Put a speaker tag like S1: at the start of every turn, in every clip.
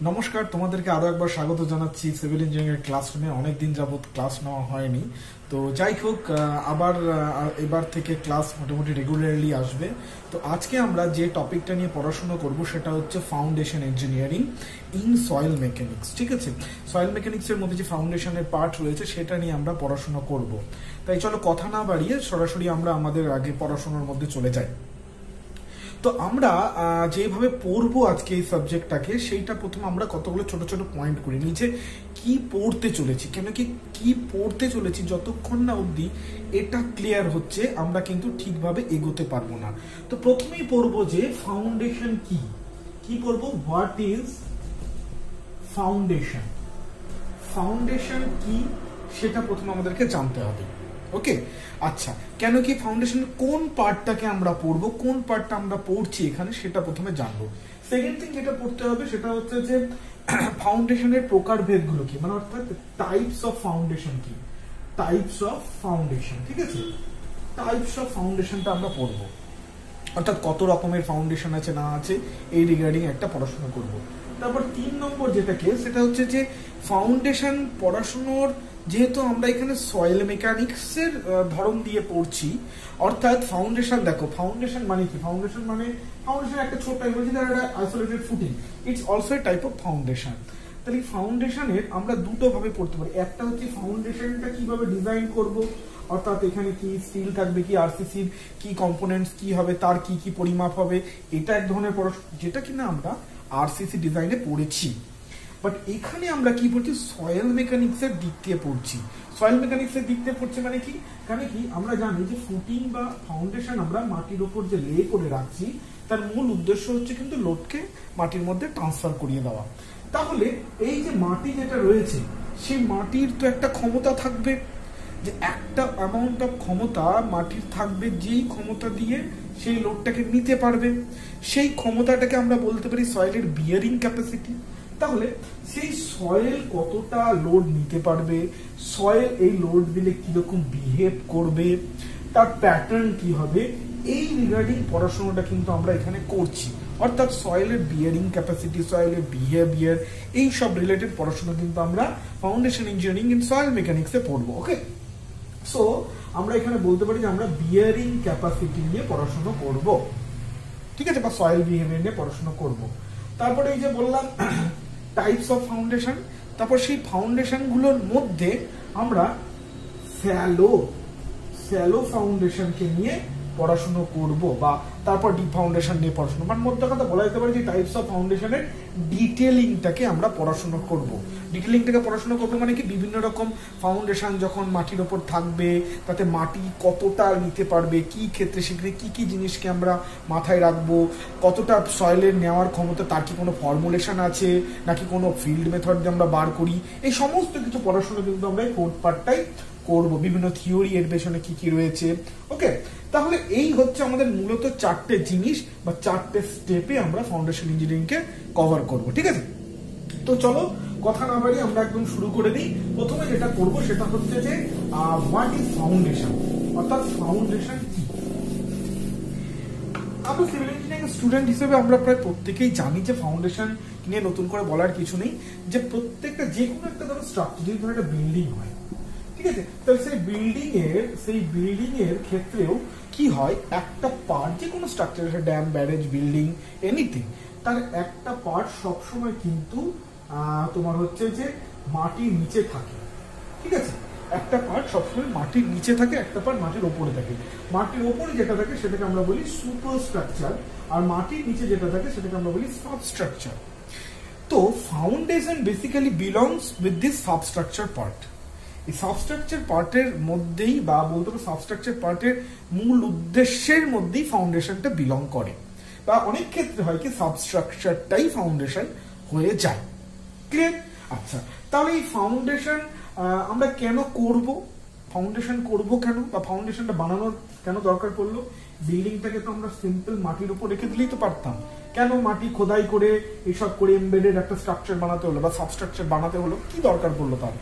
S1: নমস্কার, তোমাদেরকে আরো একবার স্বাগত জানাচ্ছি সিভিল ইঞ্জিনিয়ারিং ক্লাসরুমে। অনেকদিন যাবত ক্লাস নেওয়া হয়নি, তো যাই হোক আবার এবার থেকে ক্লাস মোটামুটি রেগুলারলি আসবে। তো আজকে আমরা যে টপিকটা নিয়ে পড়াশোনা করব সেটা হচ্ছে foundation engineering in soil mechanics. ঠিক আছে, সয়েল মেকানিক্সের মধ্যে যে ফাউন্ডেশনের পার্ট রয়েছে সেটা নিয়ে আমরা পড়াশোনা করব। তাই চলো কথা না বাড়িয়ে সরাসরি আমরা আমাদের আগে পড়াশোনার মধ্যে চলে যাই। তো আমরা যেভাবে পড়বো আজকে এই সাবজেক্টটাকে, সেইটা প্রথমে আমরা কতগুলো ছোট ছোট পয়েন্ট করে নিই যে কি পড়তে চলেছি। কেন কি পড়তে চলেছি যতক্ষণ না অবধি এটা ক্লিয়ার হচ্ছে আমরা কিন্তু ঠিকভাবে এগোতে পারবো না। তো প্রথমেই পড়বো যে ফাউন্ডেশন কি। কি পড়বো? What is foundation. ফাউন্ডেশন কি সেটা প্রথমে আমাদেরকে জানতে হবে। ওকে, আচ্ছা, কেন কি ফাউন্ডেশন কোন পার্টটাকে আমরা পড়বো, কোন পার্টটা আমরা পড়ছি এখানে সেটা প্রথমে জানবো। সেকেন্ড থিং যেটা পড়তে হবে সেটা হচ্ছে যে ফাউন্ডেশনের প্রকারভেদগুলো কি, মানে অর্থাৎ টাইপস অফ ফাউন্ডেশন কি, টাইপস অফ ফাউন্ডেশন। ঠিক আছে, টাইপস অফ ফাউন্ডেশনটা আমরা পড়বো, অর্থাৎ কত রকমের ফাউন্ডেশন আছে না আছে এই রিগার্ডিং একটা পড়াশোনা করব। তারপর 3 নম্বর যেটাকে সেটা হচ্ছে যে ফাউন্ডেশন পড়াশোনার, যেহেতু আমরা এখানে সয়েল মেকানিক্সের ধরন দিয়ে পড়ছি, অর্থাৎ ফাউন্ডেশন, দেখো ফাউন্ডেশন মানে কি, ফাউন্ডেশন একটা ছোট isolated footing, it's also a type of foundation. তাহলে ফাউন্ডেশনের আমরা দুটো ভাবে পড়তে পারি। একটা হচ্ছে ফাউন্ডেশনটা কিভাবে ডিজাইন করব, অর্থাৎ এখানে কি স্টিল থাকবে, কি আরসিসির কি কম্পোনেন্টস কি হবে, তার কি কি পরিমাপ হবে, এটা এক ধরনের পড়াশোনা যেটা কিনা আমরা আরসিসি ডিজাইনে পড়েছি। বাট এখানে আমরা কি পড়ছি, সয়েল মেকানিক্স এর দিক দিয়ে পড়ছি। সয়েল মেকানিক্স এর দিক দিয়ে পড়ছি মানে কি, কারণ কি আমরা জানি যে ফুটিং বা ফাউন্ডেশন আমরা মাটির উপর যে লে করে রাখছি তার মূল উদ্দেশ্য হচ্ছে কিন্তু লোডকে মাটির মধ্যে ট্রান্সফার করিয়ে দেওয়া। তাহলে এই যে মাটি যেটা রয়েছে সেই মাটির তো একটা ক্ষমতা থাকবে, যে একটা অ্যামাউন্ট অফ ক্ষমতা মাটির থাকবে, যেই ক্ষমতা দিয়ে সেই লোডটাকে নিতে পারবে। সেই ক্ষমতাটাকে আমরা বলতে পারি সয়েলের বিয়ারিং ক্যাপাসিটি। তাহলে সেই সয়েল কতটা লোড নিতে পারবে, সয়েল এই লোড দিলে কিরকম বিহেভ করবে, তার প্যাটার্ন কি হবে, এই রিগার্ডিং পড়াশোনাটা কিন্তু আমরা এখানে করছি। অর্থাৎ সয়েলের বিয়ারিং ক্যাপাসিটি, সয়েলের বিহেভিয়ার, এই সব রিলেটেড পড়াশোনা কিন্তু আমরা ফাউন্ডেশন ইঞ্জিনিয়ারিং ইন সয়েল মেকানিক্সে পড়বো। ওকে, সো আমরা এখানে বলতে পারি যে আমরা বিয়ারিং ক্যাপাসিটি নিয়ে পড়াশোনা করব, ঠিক আছে, বা সয়েল বিহেভিয়ার নিয়ে পড়াশোনা করব। তারপরে এই যে বললাম টাইপস অফ ফাউন্ডেশন, তারপর সেই ফাউন্ডেশন গুলোর মধ্যে আমরা স্যালো ফাউন্ডেশনকে নিয়ে পড়াশোনা করব, বা তারপর ডিপ ফাউন্ডেশন নিয়ে পড়াশোনা, মানে মধ্যে কথা বলা যেতে পারে যে টাইপস অফ ফাউন্ডেশনের ডিটেলিংটাকে আমরা পড়াশোনা করব। ডিটেলিংটাকে পড়াশোনা করবো মানে কি, বিভিন্ন রকম ফাউন্ডেশন যখন মাটির ওপর থাকবে তাতে মাটি কতটা নিতে পারবে, কি ক্ষেত্রে সেখানে কি কি জিনিসকে আমরা মাথায় রাখবো, কতটা সয়েলের নেওয়ার ক্ষমতা, তার কি কোনো ফর্মুলেশন আছে নাকি কোনো ফিল্ড মেথড দিয়ে আমরা বার করি, এই সমস্ত কিছু পড়াশোনা কিন্তু আমরা এই ফোর্থ পার্টটাই করব। বিভিন্ন থিওরি এর পেছনে কি কি রয়েছে। ওকে, তাহলে এই হচ্ছে আমাদের মূলত 4টে জিনিস বা 4টে স্টেপে আমরা ফাউন্ডেশন ইঞ্জিনিয়ারিংকে কভার করব। ঠিক আছে, তো চলো কথা না বাড়িয়ে আমরা একদম শুরু করে দিই। প্রথমে যেটা করব সেটা হচ্ছে যে হোয়াট ইজ ফাউন্ডেশন, অর্থাৎ ফাউন্ডেশন কি। আমরা সিভিল ইঞ্জিনিয়ারিং স্টুডেন্ট হিসেবে আমরা প্রায় প্রত্যেকেই জানি যে ফাউন্ডেশন নিয়ে নতুন করে বলার কিছু নেই, যে প্রত্যেকটা যে কোনো একটা ধরো স্ট্রাকচার, যদি ধরো একটা বিল্ডিং হয়, ঠিক আছে, তাহলে সেই বিল্ডিং এর ক্ষেত্রেও কি হয়, একটা পার্ট, যে কোনো structure, dam, barrage, building, anything, তার একটা পার্ট সবসময় কিন্তু তোমার হচ্ছে যে মাটির নিচে থাকে। ঠিক আছে, একটা পার্ট সবসময় মাটির নিচে থাকে, একটা পার্ট মাটির ওপরে থাকে। মাটির ওপরে যেটা থাকে সেটাকে আমরা বলি সুপার স্ট্রাকচার, আর মাটির নিচে যেটা থাকে সেটাকে আমরা বলি সাবস্ট্রাকচার। তো foundation basically belongs with this substructure part. এই সাবস্ট্রাকচার পার্টের মধ্যেই, বা বলতে পারো সাবস্ট্রাকচার পার্টের মূল উদ্দেশ্যের মধ্যেই ফাউন্ডেশনটা বিলং করে, বা অনেক ক্ষেত্রে হয় কি সাবস্ট্রাকচারটাই ফাউন্ডেশন হয়ে যায়। ক্লিয়ার? আচ্ছা, তাহলে এই ফাউন্ডেশন আমরা কেন করব, ফাউন্ডেশন করব কেন, বা ফাউন্ডেশনটা বানানোর কেন দরকার পড়লো? বিল্ডিংটাকে তো আমরা সিম্পল মাটির উপর রেখে দিলেই তো পারতাম, কেন মাটি খোদাই করে এইসব করে এমবেডেড একটা স্ট্রাকচার বানাতে হলো বা সাবস্ট্রাকচার বানাতে হলো, কি দরকার পড়লো তার?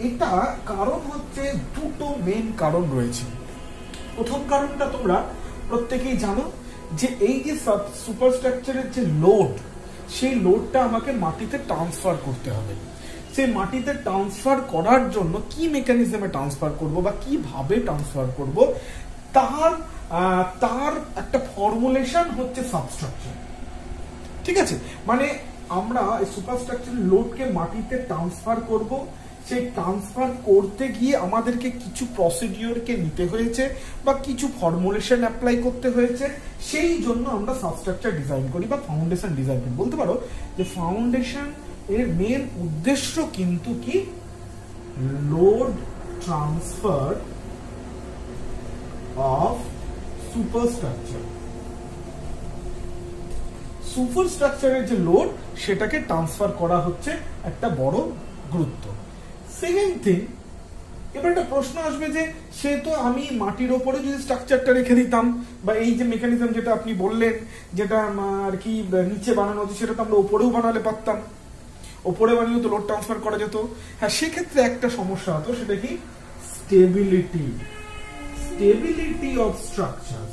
S1: এটা কারণ হচ্ছে দুটো মেইন কারণ রয়েছে। প্রথম কারণটা তোমরা প্রত্যেকেই জানো, যে এই যে সুপারস্ট্রাকচারের যে লোড, সেই লোডটা আমাকে মাটিতে ট্রান্সফার করতে হবে। সেই মাটিতে ট্রান্সফার করার জন্য কি মেকানিজমে ট্রান্সফার করব বা কিভাবে ট্রান্সফার করব, তার একটা ফর্মুলেশন হচ্ছে সাবস্ট্রাকচার। ঠিক আছে, মানে আমরা সুপারস্ট্রাকচার লোডকে মাটিতে ট্রান্সফার করব। সেই ট্রান্সফার করতে গিয়ে আমাদেরকে কিছু প্রসিডিওরকে নিতে হয়েছে বা কিছু ফর্মুলেশন অ্যাপ্লাই করতে হয়েছে, সেই জন্য আমরা সাবস্ট্রাকচার ডিজাইন করি বা ফাউন্ডেশন ডিজাইন করি। বলতে পারো যে ফাউন্ডেশন এর মেন উদ্দেশ্য কিন্তু কি, লোড ট্রান্সফার অফ সুপারস্ট্রাকচার। সুপারস্ট্রাকচারের যে লোড সেটাকে ট্রান্সফার করা হচ্ছে একটা বড় গুরুত্ব। সেকেন্ড থিং, এবার একটা প্রশ্ন আসবে যে সে তো আমি মাটির ওপরে যদি স্ট্রাকচারটা রেখে দিতাম বা এই যে মেকানিজম যেটা আপনি বললেন যেটা আর কি নিচে বানানো হচ্ছে সেটা তো আমরা ওপরেও বানালে পারতাম, ওপরে বানিয়েও তো লোড ট্রান্সফার করা যেত। হ্যাঁ, সেক্ষেত্রে একটা সমস্যা হতো, সেটা কি স্টেবিলিটি অফ স্ট্রাকচার।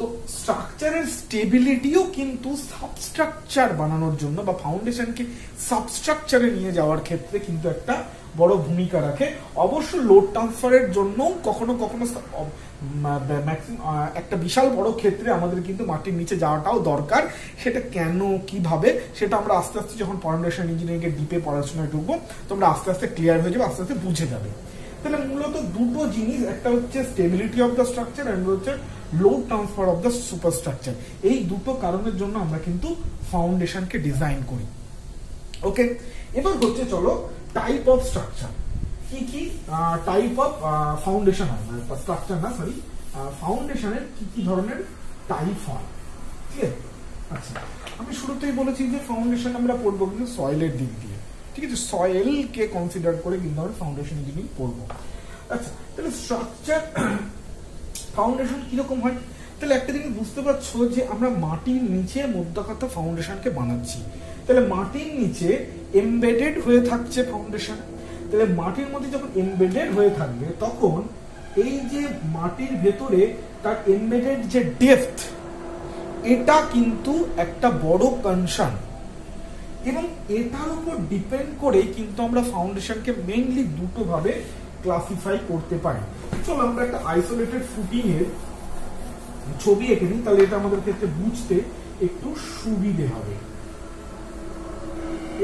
S1: তো স্ট্রাকচারের স্টেবিলিটিও কিন্তু সাবস্ট্রাকচার বানানোর জন্য বা ফাউন্ডেশনকে সাবস্ট্রাকচারে নিয়ে যাওয়ার ক্ষেত্রে কিন্তু একটা বড় ভূমিকা রাখে। অবশ্য লোড ট্রান্সফারের জন্য কখনো কখনো একটা বিশাল বড় ক্ষেত্রে আমাদের কিন্তু মাটির নিচে যাওয়াটাও দরকার। সেটা কেন, কিভাবে, সেটা আমরা আস্তে আস্তে যখন ফাউন্ডেশন ইঞ্জিনিয়ারিং এর ডিপে পড়াশোনায় ঢুকবো তোমরা আস্তে আস্তে ক্লিয়ার হয়ে যাবে, আস্তে আস্তে বুঝে যাবে। তাহলে মূলত দুটো জিনিস, একটা হচ্ছে stability of the structure and হচ্ছে load transfer of the superstructure. এই দুটো কারণের জন্য আমরা কিন্তু ফাউন্ডেশনকে ডিজাইন করি। ওকে, এবার হচ্ছে চলো টাইপ অফ স্ট্রাকচার। কি কি টাইপ অফ ফাউন্ডেশন হয়, স্ট্রাকচার না সরি, ফাউন্ডেশনের কি কি ধরনের টাইপ হয়। ঠিক আছে, আচ্ছা আমি শুরুতেই বলেছি যে ফাউন্ডেশন আমরা পড়বো কিন্তু সয়েলের দিক দিয়ে। ঠিক আছে, সয়েলকে কনসিডার করে কিন্তু আমরা ফাউন্ডেশন ইঞ্জিনিয়ারিং পড়বো। আচ্ছা, তাহলে স্ট্রাকচার ফাউন্ডেশন কিরকম হয়, তাহলে একটা জিনিস বুঝতে পারছো যে আমরা মাটির নিচে মোদ্দা কথা ফাউন্ডেশনকে বানাচ্ছি। তাহলে মাটির নিচে এমবেডেড হয়ে থাকছে ফাউন্ডেশন। তাহলে মাটির মধ্যে যখন এমবেডেড হয়ে থাকবে তখন এই যে মাটির ভেতরে তার এমবেডেড যে ডেপথ, এটা কিন্তু একটা বড় কনসার্ন এবং এটার উপর ডিপেন্ড করে কিন্তু আমরা ফাউন্ডেশনকে মেইনলি দুটো ভাবে ক্লাসিফাই করতে পারি। চলো আমরা একটা আইসোলেটেড ফুটিং এর ছবি এঁকে নিই, তাহলে এটা আমাদের ক্ষেত্রে বুঝতে একটু সুবিধে হবে।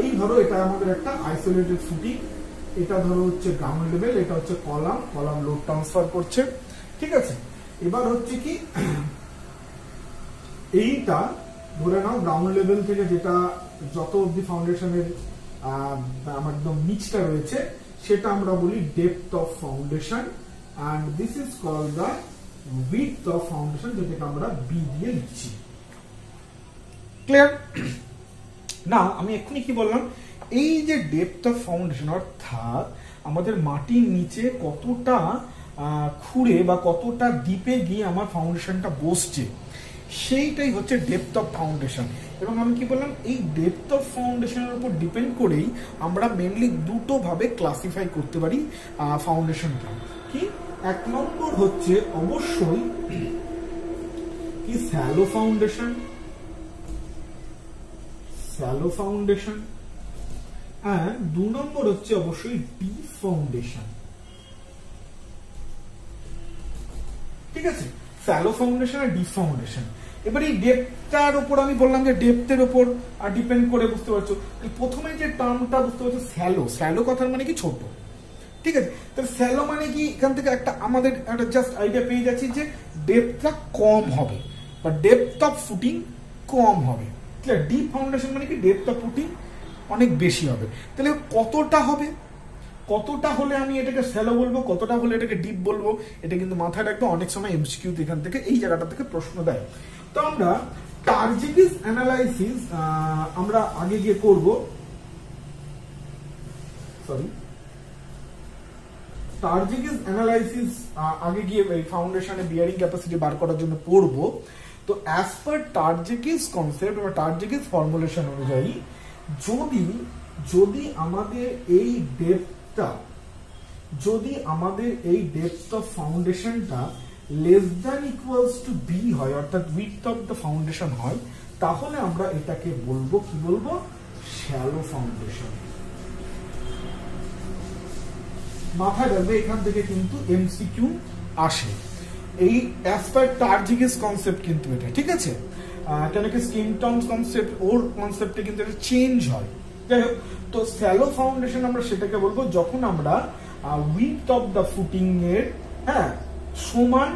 S1: এই ধরো এটা আমাদের একটা আইসোলেটেড ফুটিং, এটা ধরো হচ্ছে গ্রাউন্ড লেভেল, এটা হচ্ছে কলাম লোড ট্রান্সফার করছে। ঠিক আছে, এবার হচ্ছে কি এইটা ধরে নাও গ্রাউন্ড লেভেল থেকে যেটা যত অব্দি ফাউন্ডেশনের আমার একদম নিচটা রয়েছে সেটা আমরা বলি depth of foundation, and this is called the width of foundation, যেটাকে আমরা বি দিয়ে লিখছি। ক্লিয়ার না? আমি এক্ষুনি কি বললাম, এই যে ডেপথ অফ ফাউন্ডেশন অর্থাৎ আমাদের মাটির নিচে কতটা খুঁড়ে বা কতটা ডিপে গিয়ে আমার ফাউন্ডেশনটা বসছে, সেইটাই হচ্ছে ডেপথ অফ ফাউন্ডেশন। এবং আমি কি বললাম, এই ডেপথ অফ ফাউন্ডেশনের উপর ডিপেন্ড করেই আমরা মেনলি দুটো ভাবে ক্লাসিফাই করতে পারি ফাউন্ডেশনটা। কি এক নম্বর হচ্ছে অবশ্যই কি স্যালো ফাউন্ডেশন, আর দু নম্বর হচ্ছে অবশ্যই ডিপ ফাউন্ডেশন। ঠিক আছে, স্যালো ফাউন্ডেশন আর ডিপ ফাউন্ডেশন। এবার এই ডেপথটার উপর আমি বললাম যে ডেপথের উপর ডিপেন্ড করে, বুঝতে পারছো প্রথমে যে টার্মটা বুঝতে পারছো স্যালো কথার মানে কি ছোট। ঠিক আছে, তাহলে স্যালো মানে কি, এখান থেকে একটা আমাদের একটা জাস্ট আইডিয়া পেয়ে যাচ্ছি যে ডেপথটা কম হবে বা ডেপথ অফ ফুটিং কম হবে। ক্লিয়ার? ডিপ ফাউন্ডেশন মানে কি ডেপথ অফ ফুটিং অনেক বেশি হবে। তাহলে কতটা হলে আমি এটাকে স্যালো বলবো, কতটা হলে এটাকে ডিপ বলবো, এটা কিন্তু মাথায় রাখবো। অনেক সময় এমসিকিউ এখান থেকে এই জায়গাটা থেকে প্রশ্ন দেয়। তো আমরা টার্জিগিস অ্যানালাইসিস আমরা আগে গিয়ে করব, টার্জিগিস অ্যানালাইসিস আগে গিয়ে এই ফাউন্ডেশনে বিয়ারিং ক্যাপাসিটি বার করার জন্য পড়বো। তো অ্যাজ পার টার্জিগিস কনসেপ্ট বা টার্জিগিস ফর্মুলেশন অনুযায়ী যদি আমাদের এই ডেপথ অফ ফাউন্ডেশনটা less than equals to B হয়, অর্থাৎ উইডথ অফ দ্য ফাউন্ডেশন হয়, তাহলে আমরা এটাকে বলবো কি বলবো, শ্যালো ফাউন্ডেশন। মাথায় রাখবে এখান থেকে কিন্তু এমসিকিউ আসে, এই অ্যাজ পার টার্জিগিস কনসেপ্ট কিন্তু এটা, ঠিক আছে। কেন কি স্কিন টার্মস কনসেপ্ট ওর কনসেপ্টে কিন্তু এটা চেঞ্জ হয়। যাই হোক, তো শ্যালো ফাউন্ডেশন আমরা সেটাকে বলবো যখন আমরা উইডথ অফ দ্য ফুটিং এর সমান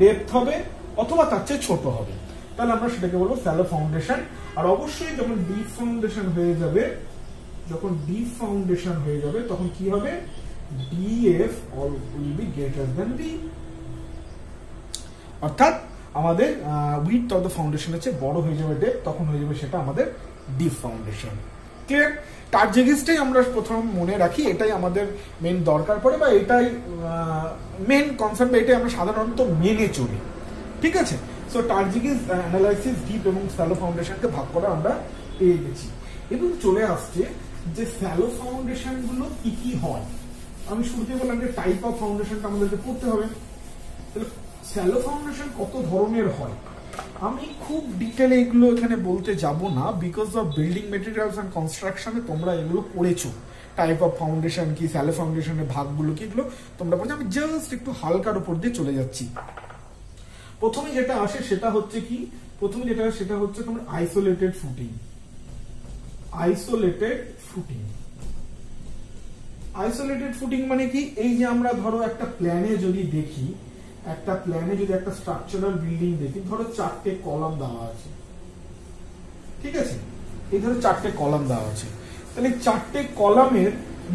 S1: ডেপথ হবে অথবা তার চেয়ে ছোট হবে, তাহলে আমরা সেটাকে বলবো শ্যালো ফাউন্ডেশন। আর অবশ্যই যখন ডিপ ফাউন্ডেশন হয়ে যাবে, যখন ডিপ ফাউন্ডেশন হয়ে যাবে তখন কি হবে, DF all will be greater than B, অর্থাৎ আমাদের উইডথ অফ দ্য ফাউন্ডেশনের চেয়ে বড় হয়ে যাবে ডেপথ, তখন হয়ে যাবে সেটা আমাদের ডিপ ফাউন্ডেশন। ক্লিয়ার? টার্জিগিসটাই আমরা প্রথম মনে রাখি, এটাই আমাদের মেন দরকার পড়ে, বা এটাই মেন কনসেপ্ট, এটাই আমরা সাধারণত মেনে চলি, ঠিক আছে। সো টার্জিগিস অ্যানালাইসিস, ডিপ এবং শ্যালো ফাউন্ডেশনকে ভাগ করে আমরা পেয়ে গেছি। এবং চলে আসছে যে শ্যালো ফাউন্ডেশন গুলো কি কি হয়। আমি শুরুতে বললাম যে টাইপ অফ ফাউন্ডেশনটা আমাদেরকে পড়তে হবে। তাহলে শ্যালো ফাউন্ডেশন কত ধরনের হয়, আমি খুব ডিটেলে এগুলো এখানে বলতে যাব না, because of building materials and কনস্ট্রাকশনে তোমরা এগুলো পড়েছো, টাইপ অফ ফাউন্ডেশন কি, শ্যালো ফাউন্ডেশনের ভাগগুলো কি, এগুলো তোমরা পড়ছো। আমি জাস্ট একটু হালকার উপর দিয়ে চলে যাচ্ছি। প্রথমে যেটা আসে সেটা হচ্ছে কি, প্রথমে যেটা সেটা হচ্ছে তোমার isolated footing. Isolated footing, isolated footing মানে কি, এই যে আমরা ধরো একটা প্ল্যানে যদি দেখি, একটা প্ল্যানে যদি একটা স্ট্রাকচারাল বিল্ডিং দেখি, ধরো 4টে কলাম দেওয়া আছে, ঠিক আছে, এই ধরো 4টে কলাম দেওয়া আছে, তাহলে 4টে কলামের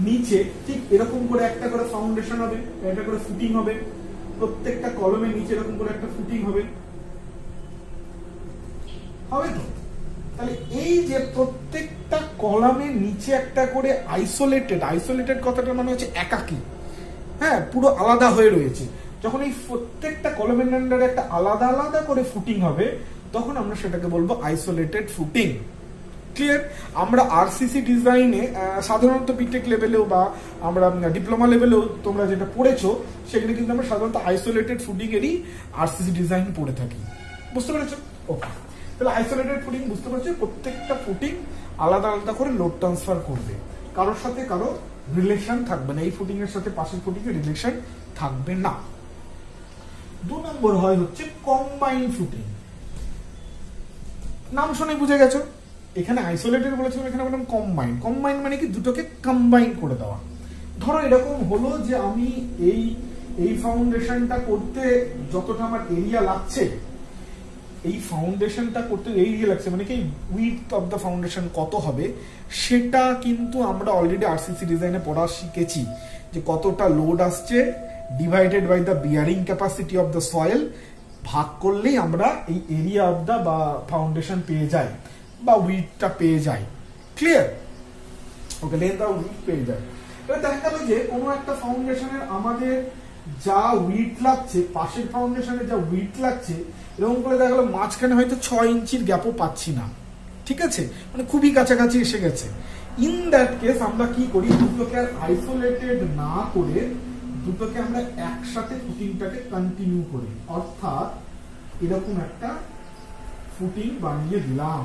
S1: নিচে ঠিক এরকম করে একটা করে ফাউন্ডেশন হবে, একটা করে ফুটিং হবে, প্রত্যেকটা কলামের নিচে এরকম করে একটা ফুটিং হবে, হবে তো। তাহলে এই যে প্রত্যেকটা কলামের নিচে একটা করে আইসোলেটেড, আইসোলেটেড কথাটা মানে হচ্ছে একাকী, পুরো আলাদা হয়ে রয়েছে, যখন এই প্রত্যেকটা কলামের আন্ডারে একটা আলাদা আলাদা করে ফুটিং হবে, তখন আমরা সেটাকে বলবো আইসোলেটেড ফুটিং। ক্লিয়ার? আমরা আরসিসি ডিজাইনে সাধারণত বিটেক লেভেলেও বা আমরা ডিপ্লোমা লেভেলেও তোমরা যেটা পড়েছো, সেখানে কিন্তু আমরা সাধারণত আইসোলেটেড ফুটিং এরই আরসিসি ডিজাইন পড়ে থাকি। বুঝতে পেরেছো? ওকে, তাহলে আইসোলেটেড ফুটিং বুঝতে পারছো, প্রত্যেকটা ফুটিং আলাদা আলাদা করে লোড ট্রান্সফার করবে, কারোর সাথে কারো রিলেশন থাকবে না, এই ফুটিং এর সাথে পাশের ফুটিং এর রিলেশন থাকবে না। 2 নম্বর হয় হচ্ছে কম্বাইন্ড ফুটিং। নাম শুনে বুঝে গেছো, এখানে আইসোলেটেড বলেছিলাম, এখানে বললাম কম্বাইন্ড। কম্বাইন্ড মানে কি, দুটোকে কম্বাইন করে দেওয়া। ধরো এরকম হলো যে আমি এই ফাউন্ডেশনটা করতে যতটা আমার এরিয়া লাগছে, এই ফাউন্ডেশনটা করতে এরিয়া লাগছে, মানে কি উইডথ অফ দ্য ফাউন্ডেশন কত হবে, সেটা কিন্তু আমরা অলরেডি আরসিসি ডিজাইনে পড়া শিখেছি, যে কতটা লোড আসছে divided by the bearing capacity of the soil, ভাগ করলেই আমরা এই এরিয়া অফ দ্য বা ফাউন্ডেশন পেয়ে যাই, বা উইডথটা পেয়ে যাই। ক্লিয়ার? ওকে, লেন্থ আর উইডথ পেয়ে যায়। এবার দেখা গেল যে কোনো একটা ফাউন্ডেশনের আমাদের যা উইডথ লাগছে, পাশের ফাউন্ডেশনে যা উইডথ লাগছে, এরকম করে দেখা গেল মাঝখানে হয়তো 6 ইঞ্চির গ্যাপও পাচ্ছি না, ঠিক আছে, মানে খুবই কাছাকাছি এসে গেছে। ইন দ্যাট কেস আমরা কি করি, দুটোকে আর আইসোলেটেড না করে দুটোকে আমরা একসাথে ফুটিংটাকে কন্টিনিউ করি, অর্থাৎ এরকম একটা ফুটিং বানিয়ে দিলাম।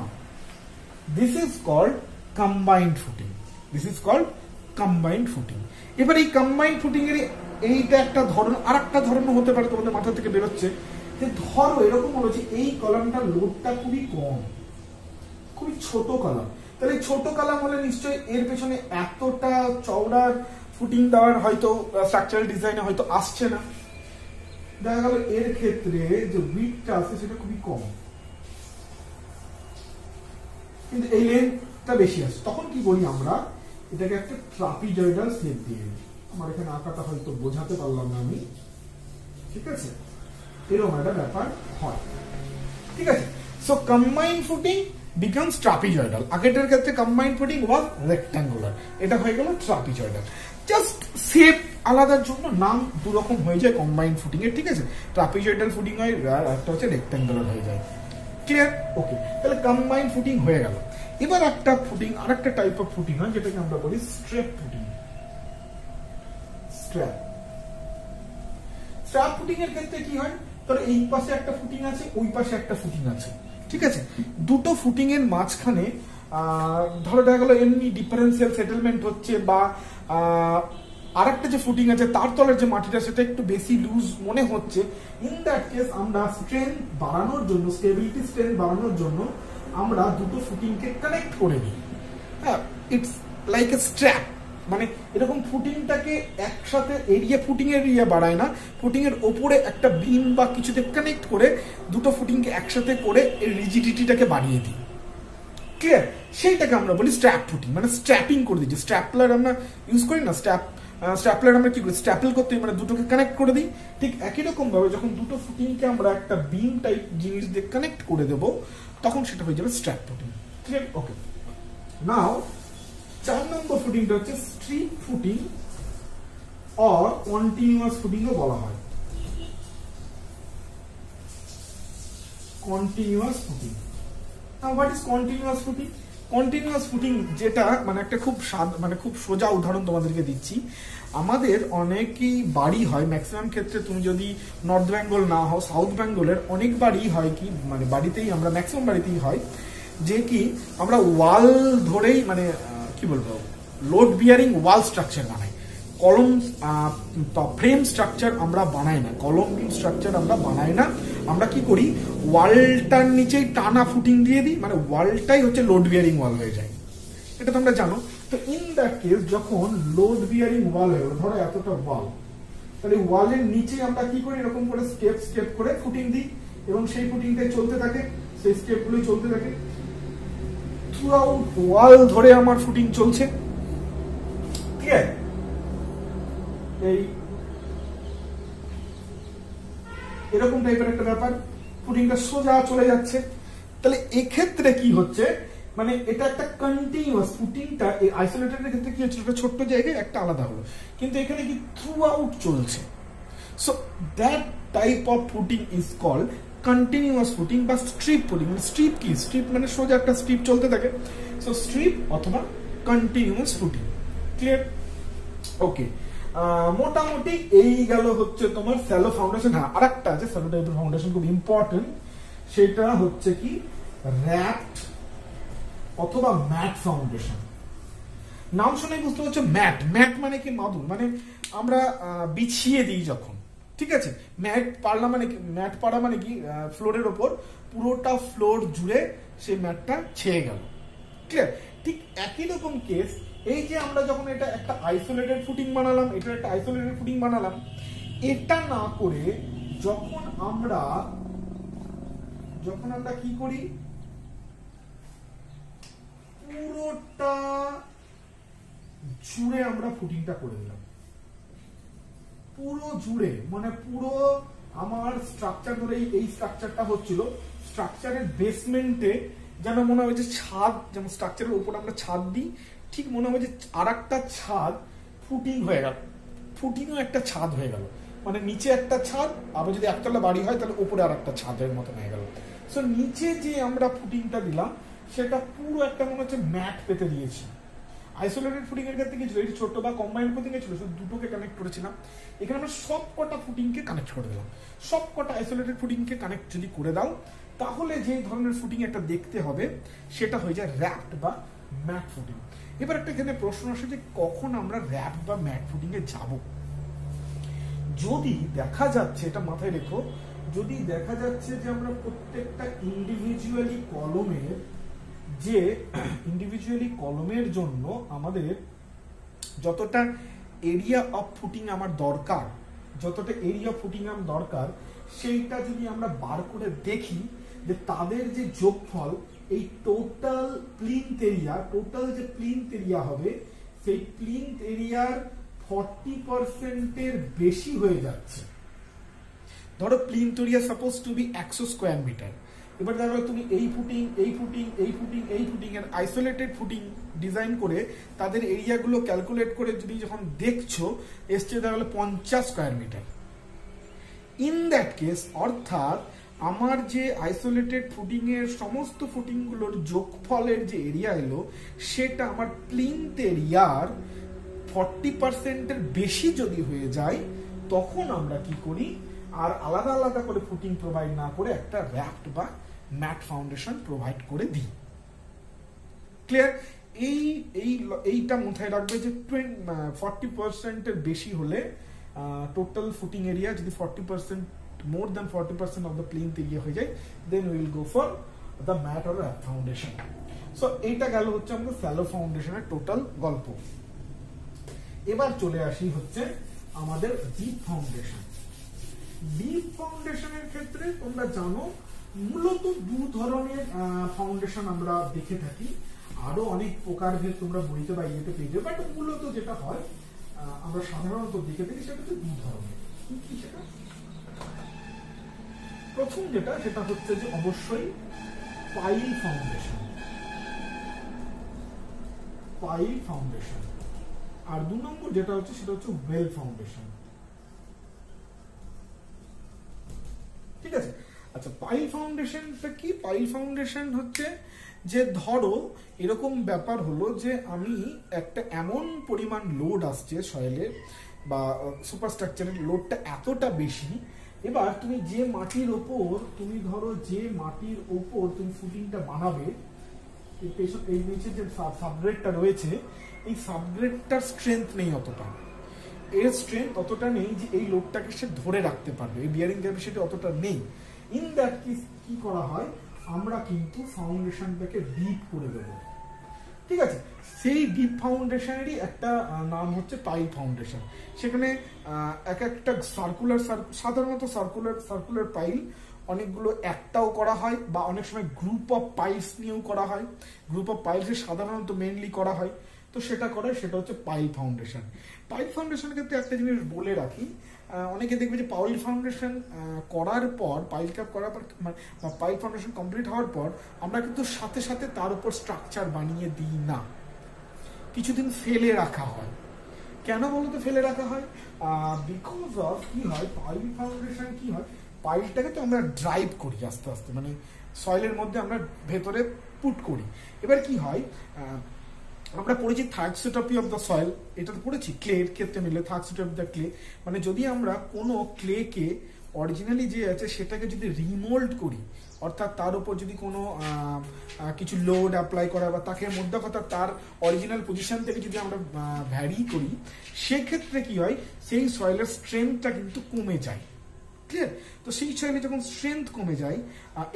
S1: This is called combined footing. This is called combined footing. এবার এই কম্বাইন্ড ফুটিং এর এইটা একটা ধরন, আর একটা ধরন হতে পারে তোমাদের মাথা থেকে বেরোচ্ছে, যে ধরো এরকম হলো যে এই কলামটার লোডটা খুবই কম, খুবই ছোট কলাম, তাহলে ছোট কলাম হলে নিশ্চয়ই এর পেছনে এতটা চওড়ার ফুটিং দেওয়ার হয়তো স্ট্রাকচারাল ডিজাইনে হয়তো আসছে না। দেখা গেল এর ক্ষেত্রে যে উইডথটা আছে সেটা খুবই কম, কিন্তু এই লেন্থটা বেশি আছে, তখন কি করি আমরা, এটাকে একটা ট্রাপিজয়েডাল শেপ দিয়ে দিই। আমার এখানে আঁকাটা হয়তো বোঝাতে পারলাম না আমি, ঠিক আছে, এরকম একটা ব্যাপার হয়, ঠিক আছে। So combined footing becomes trapezoidal. আগেরটার ক্ষেত্রে কম্বাইন্ড ফুটিং ওয়াজ রেক্ট্যাঙ্গুলার, এটা হয়ে গেল ট্রাপিজয়েডাল। জাস্ট শেপ আলাদার জন্য নাম দুরকম হয়ে যায় কম্বাইন্ড ফুটিং এর, ঠিক আছে। ট্রাপিজয়েডাল ফুটিং হয়, আর একটা হচ্ছে রেক্ট্যাঙ্গুলার হয়ে যায়। ক্লিয়ার? ওকে, তাহলে কম্বাইন্ড ফুটিং হয়ে গেল। এবার একটা ফুটিং, আর একটা টাইপ অফ ফুটিং হয় যেটাকে আমরা বলি strap footing. Strap strap footing এর ক্ষেত্রে কি হয়, তোর এই পাশে একটা ফুটিং আছে, ওই পাশে একটা ফুটিং আছে, ঠিক আছে, দুটো ফুটিং এর মাঝখানে ধরো দেখা গেল এমনি ডিফারেন্সিয়াল সেটেলমেন্ট হচ্ছে, বা আরেকটা যে ফুটিং আছে তার তলের যে মাটিটা সেটা একটু বেশি লুজ মনে হচ্ছে। ইন দ্যাট কেস আমরা স্ট্রেংথ বাড়ানোর জন্য, স্টেবিলিটি স্ট্রেংথ বাড়ানোর জন্য আমরা দুটো ফুটিংকে কানেক্ট করে দিই। হ্যাঁ, ইটস লাইক এ স্ট্র্যাপ, মানে এরকম ফুটিংটাকে একসাথে এরিয়া, ফুটিং এর এরিয়া বাড়ায় না, ফুটিং এর ওপরে একটা বিম বা কিছুতে কানেক্ট করে দুটো ফুটিংকে একসাথে করে এই রিজিডিটিটাকে বাড়িয়ে দিই। ক্লিয়ার? সেইটাকে আমরা বলি স্ট্র্যাপ ফুটিং, মানে স্ট্র্যাপিং করে দিই। স্ট্র্যাপলার আমরা ইউজ করি না, স্ট্র্যাপলার আমরা কি করি, স্ট্যাপল করতে মানে দুটোকে কানেক্ট করে দিই। ঠিক একই রকম ভাবে যখন দুটো ফুটিংকে আমরা একটা বিম টাইপ জিনিস দিয়ে কানেক্ট করে দেব, তখন সেটা হয়ে যাবে strap footing. Clear? Okay, now 4 নম্বর ফুটিংটা হচ্ছে স্ট্রিপ ফুটিং অর কন্টিনিউয়াস ফুটিংও বলা হয়। Continuous footing. Now what is continuous footing? Continuous footing যেটা মানে একটা খুব সোজা উদাহরণ তোমাদেরকে দিচ্ছি। আমাদের অনেকই বাড়ি হয়, ম্যাক্সিমাম ক্ষেত্রে তুমি যদি নর্থ বেঙ্গল না হও, সাউথ বেঙ্গলের অনেক বাড়ি হয় কি, মানে বাড়িতেই আমরা ম্যাক্সিমাম বাড়িতেই হয় যে কি আমরা ওয়াল ধরেই মানে কি বলবো লোড বিয়ারিং ওয়াল স্ট্রাকচার বানাই, কলম ফ্রেম স্ট্রাকচার আমরা বানাই না, কলম বিম স্ট্রাকচার আমরা বানাই না। আমরা কি করি, ওয়ালটার নিচেই টানা ফুটিং দিয়ে দিই, মানে ওয়ালটাই হচ্ছে লোড বিয়ারিং ওয়াল হয়ে যায়। এটা তোমরা জানো। তো ইন দ্যাট কেস যখন লোড বিয়ারিং ওয়াল হয়ে ধরো এতটা ওয়াল, তাহলে ওয়ালের নিচে আমরা কি করি, এরকম করে স্টেপ স্টেপ করে ফুটিং দিই, এবং সেই ফুটিংটাই চলতে থাকে, সেই স্টেপগুলোই চলতে থাকে থ্রু আউট ওয়াল ধরে আমার ফুটিং চলছে। ঠিক আছে, এই এরকম টাইপের একটা ব্যাপার, ফুটিংটা সোজা চলে যাচ্ছে। তাহলে এক্ষেত্রে কি হচ্ছে, মানে এটা একটা কন্টিনিউয়াস, ফুটিংটা এই আইসোলেটেডের ক্ষেত্রে কি হচ্ছে, ছোট্ট জায়গায় একটা আলাদা হলো, কিন্তু এখানে কি থ্রু আউট চলছে। So that type of footing is called continuous footing বা স্ট্রিপ ফুটিং। স্ট্রিপ কি, স্ট্রিপ মানে সোজা একটা স্ট্রিপ চলতে থাকে, সো স্ট্রিপ অথবা কন্টিনিউয়াস ফুটিং। ক্লিয়ার? ওকে, মোটামুটি এই গেল হচ্ছে তোমার স্যালো ফাউন্ডেশন। হ্যাঁ, আরেকটা আছে স্যালো টাইপের ফাউন্ডেশন, খুব ইম্পর্টেন্ট, সেটা হচ্ছে কি র্যাপড অথবা ম্যাট ফাউন্ডেশন। নাম শুনে বুঝতে পারছো, ম্যাট, ম্যাট মানে কি মাদুর, মানে আমরা বিছিয়ে দিই যখন, ঠিক আছে। ম্যাট পাড়া মানে কি, ম্যাট পাড়া মানে কি ফ্লোরের ওপর পুরোটা ফ্লোর জুড়ে সেই ম্যাটটা ছেয়ে গেল। ক্লিয়ার? ঠিক একই রকম কেস, এই যে আমরা যখন এটা একটা আইসোলেটেড ফুটিং বানালাম, এটা একটা আইসোলেটেড ফুটিং বানালাম, এটা না করে যখন আমরা কি করি, পুরোটা জুড়ে আমরা ফুটিংটা করে দিলাম, পুরো জুড়ে, মানে পুরো আমার স্ট্রাকচার ধরে এই স্ট্রাকচারটা হচ্ছিল, স্ট্রাকচারের বেসমেন্টে যেন মনে হয় যে ছাদ, যেমন স্ট্রাকচারের উপর আমরা ছাদ দিই, ঠিক মনে হয় যে আর একটা ছাদ ফুটিং হয়ে গেল, ফুটিংও একটা ছাদ হয়ে গেল, মানে নিচে একটা ছাদ, আবার যদি একতলা বাড়ি হয় তাহলে উপরে আর একটা ছাদের মতন হয়ে গেল। সো নিচে যে আমরা ফুটিংটা দিলাম সেটা পুরো একটা মনে হচ্ছে ম্যাট পেতে দিয়েছি। আইসোলেটেড ফুটিং এর ক্ষেত্রে কি ছিল, এই ছোট বা কম্বাইন্ড ফুটিং এ ছিল শুধু দুটোকে কানেক্ট করেছিলাম, এখানে আমরা সব কটা ফুটিংকে কানেক্ট করে দিলাম। সব কটা আইসোলেটেড ফুটিংকে কানেক্ট যদি করে দাও, তাহলে যে ধরনের ফুটিং একটা দেখতে হবে সেটা হয়ে যায় র্যাপড বা ম্যাট ফুটিং। এবার একটা এখানে প্রশ্ন আসে যে কখন আমরা র্যাপড বা ম্যাট ফুটিং এ যাব। যদি দেখা যাচ্ছে, এটা মাথায় রেখো, যদি দেখা যাচ্ছে যে আমরা প্রত্যেকটা ইন্ডিভিজুয়ালি কলমের জন্য আমাদের যতটা এরিয়া অফ ফুটিং আমার দরকার, সেইটা যদি আমরা বার করে দেখি যে তাদের যে যোগফল, এই টোটাল যে প্লিন্থ এরিয়া হবে, সেই প্লিন্থ এরিয়ার 40% এর বেশি হয়ে যাচ্ছে। ধরো plinth area suppose to be 100 square metre. এবার দেখো তুমি এই ফুটিং এর আইসোলেটেড ফুটিং ডিজাইন করে তাদের এরিয়াগুলো ক্যালকুলেট করে যদি যখন দেখছো, এসছে দেখা গেলো 50 square metre. In that case, অর্থাৎ আমার যে আইসোলেটেড ফুটিং এর সমস্ত ফুটিং গুলোর যোগফলের যে এরিয়া এলো, সেটা আমার প্লিন্থ এরিয়ার 40% এর বেশি যদি হয়ে যায়, তখন আমরা কি করি, আর আলাদা আলাদা করে ফুটিং প্রোভাইড না করে একটা র্যাপড বা ম্যাট ফাউন্ডেশন প্রোভাইড করে দিই। ক্লিয়ার? এইটা মাথায় রাখবে যে 40% বেশি হলে টোটাল ফুটিং এরিয়া যদি 40% more than 40% of the plinth area হয়ে যায়, then will go for the mat or raft foundation. So এইটা গেল হচ্ছে আমাদের স্যালো ফাউন্ডেশনের টোটাল গল্প। এবার চলে আসি হচ্ছে আমাদের ডিপ ফাউন্ডেশন। ডিপ ফাউন্ডেশনের ক্ষেত্রে তোমরা জানো মূলত দু ধরনের ফাউন্ডেশন আমরা দেখে থাকি, আরো অনেক প্রকারভেদ তোমরা বইতে বা ইয়েতে পেয়ে যাবে, বাট মূলত যেটা হয় আমরা সাধারণত দেখে থাকি সেটা হচ্ছে দু ধরনের। কি সেটা? প্রথম যেটা সেটা হচ্ছে যে অবশ্যই পাইল ফাউন্ডেশন, পাইল ফাউন্ডেশন। আর 2 নম্বর যেটা হচ্ছে সেটা হচ্ছে ওয়েল ফাউন্ডেশন। ঠিক আছে? আচ্ছা, পাইল ফাউন্ডেশনটা কি? পাইল ফাউন্ডেশন হচ্ছে যে ধরো এরকম ব্যাপার হলো যে আমি একটা এমন পরিমাণ লোড আসছে সয়েলে বা সুপারস্ট্রাকচারের লোডটা এতটা বেশি, এবার তুমি যে মাটির ওপর তুমি ধরো যে মাটির ওপর তুমি ফুটিংটা বানাবে, এই নিচে যে সাবগ্রেডটা রয়েছে এই সাবগ্রেডটার স্ট্রেংথ নেই অতটা, এর স্ট্রেংথ অতটা নেই যে এই লোডটাকে সে ধরে রাখতে পারবে, এই বিয়ারিং ক্যাপাসিটি অতটা নেই। ইন দ্যাট কেস কি করা হয়, আমরা কিন্তু ফাউন্ডেশনটাকে ডিপ করে দেবো। ঠিক আছে? সেই ডিপ ফাউন্ডেশনেরই একটা নাম হচ্ছে পাইল ফাউন্ডেশন। সেখানে এক একটা সাধারণত সার্কুলার পাইল অনেকগুলো একটাও করা হয় বা অনেক সময় গ্রুপ অফ পাইলস নিয়েও করা হয়। গ্রুপ অফ পাইলসে সাধারণত মেইনলি করা হয়, তো সেটা করে সেটা হচ্ছে পাইল ফাউন্ডেশন। পাইল ফাউন্ডেশনের ক্ষেত্রে একটা জিনিস বলে রাখি, অনেকে দেখবে যে পাইল ফাউন্ডেশন করার পর, পাইল ক্যাপ করার পর বা পাইল ফাউন্ডেশন কমপ্লিট হওয়ার পর আমরা কিন্তু সাথে সাথে তার উপর স্ট্রাকচার বানিয়ে দিই না, কিছুদিন ফেলে রাখা হয়। কেন বলতো ফেলে রাখা হয়? বিকজ অফ কি হয়, পাইল ফাউন্ডেশন কি হয়, পাইলটাকে তো আমরা ড্রাইভ করি আস্তে আস্তে, মানে সয়েলের মধ্যে আমরা ভেতরে পুট করি। এবার কি হয়, আমরা পড়েছি থার্কসোটপি অফ দ্য সয়েল, এটা তো পড়েছি ক্লের ক্ষেত্রে মিলে থার্কসোটপি অফ দ্য ক্লে, মানে যদি আমরা কোনো ক্লেকে অরিজিনালি যে আছে সেটাকে যদি রিমোল্ড করি, অর্থাৎ তার উপর যদি কোনো কিছু লোড অ্যাপ্লাই করা বা তাকে মধ্যে কথা তার অরিজিনাল পজিশন থেকে যদি আমরা ভ্যারি করি, সেক্ষেত্রে কি হয়, সেই সয়েলের স্ট্রেংথটা কিন্তু কমে যায়। ক্লিয়ার? তো সেই সয়েলে যখন স্ট্রেংথ কমে যায়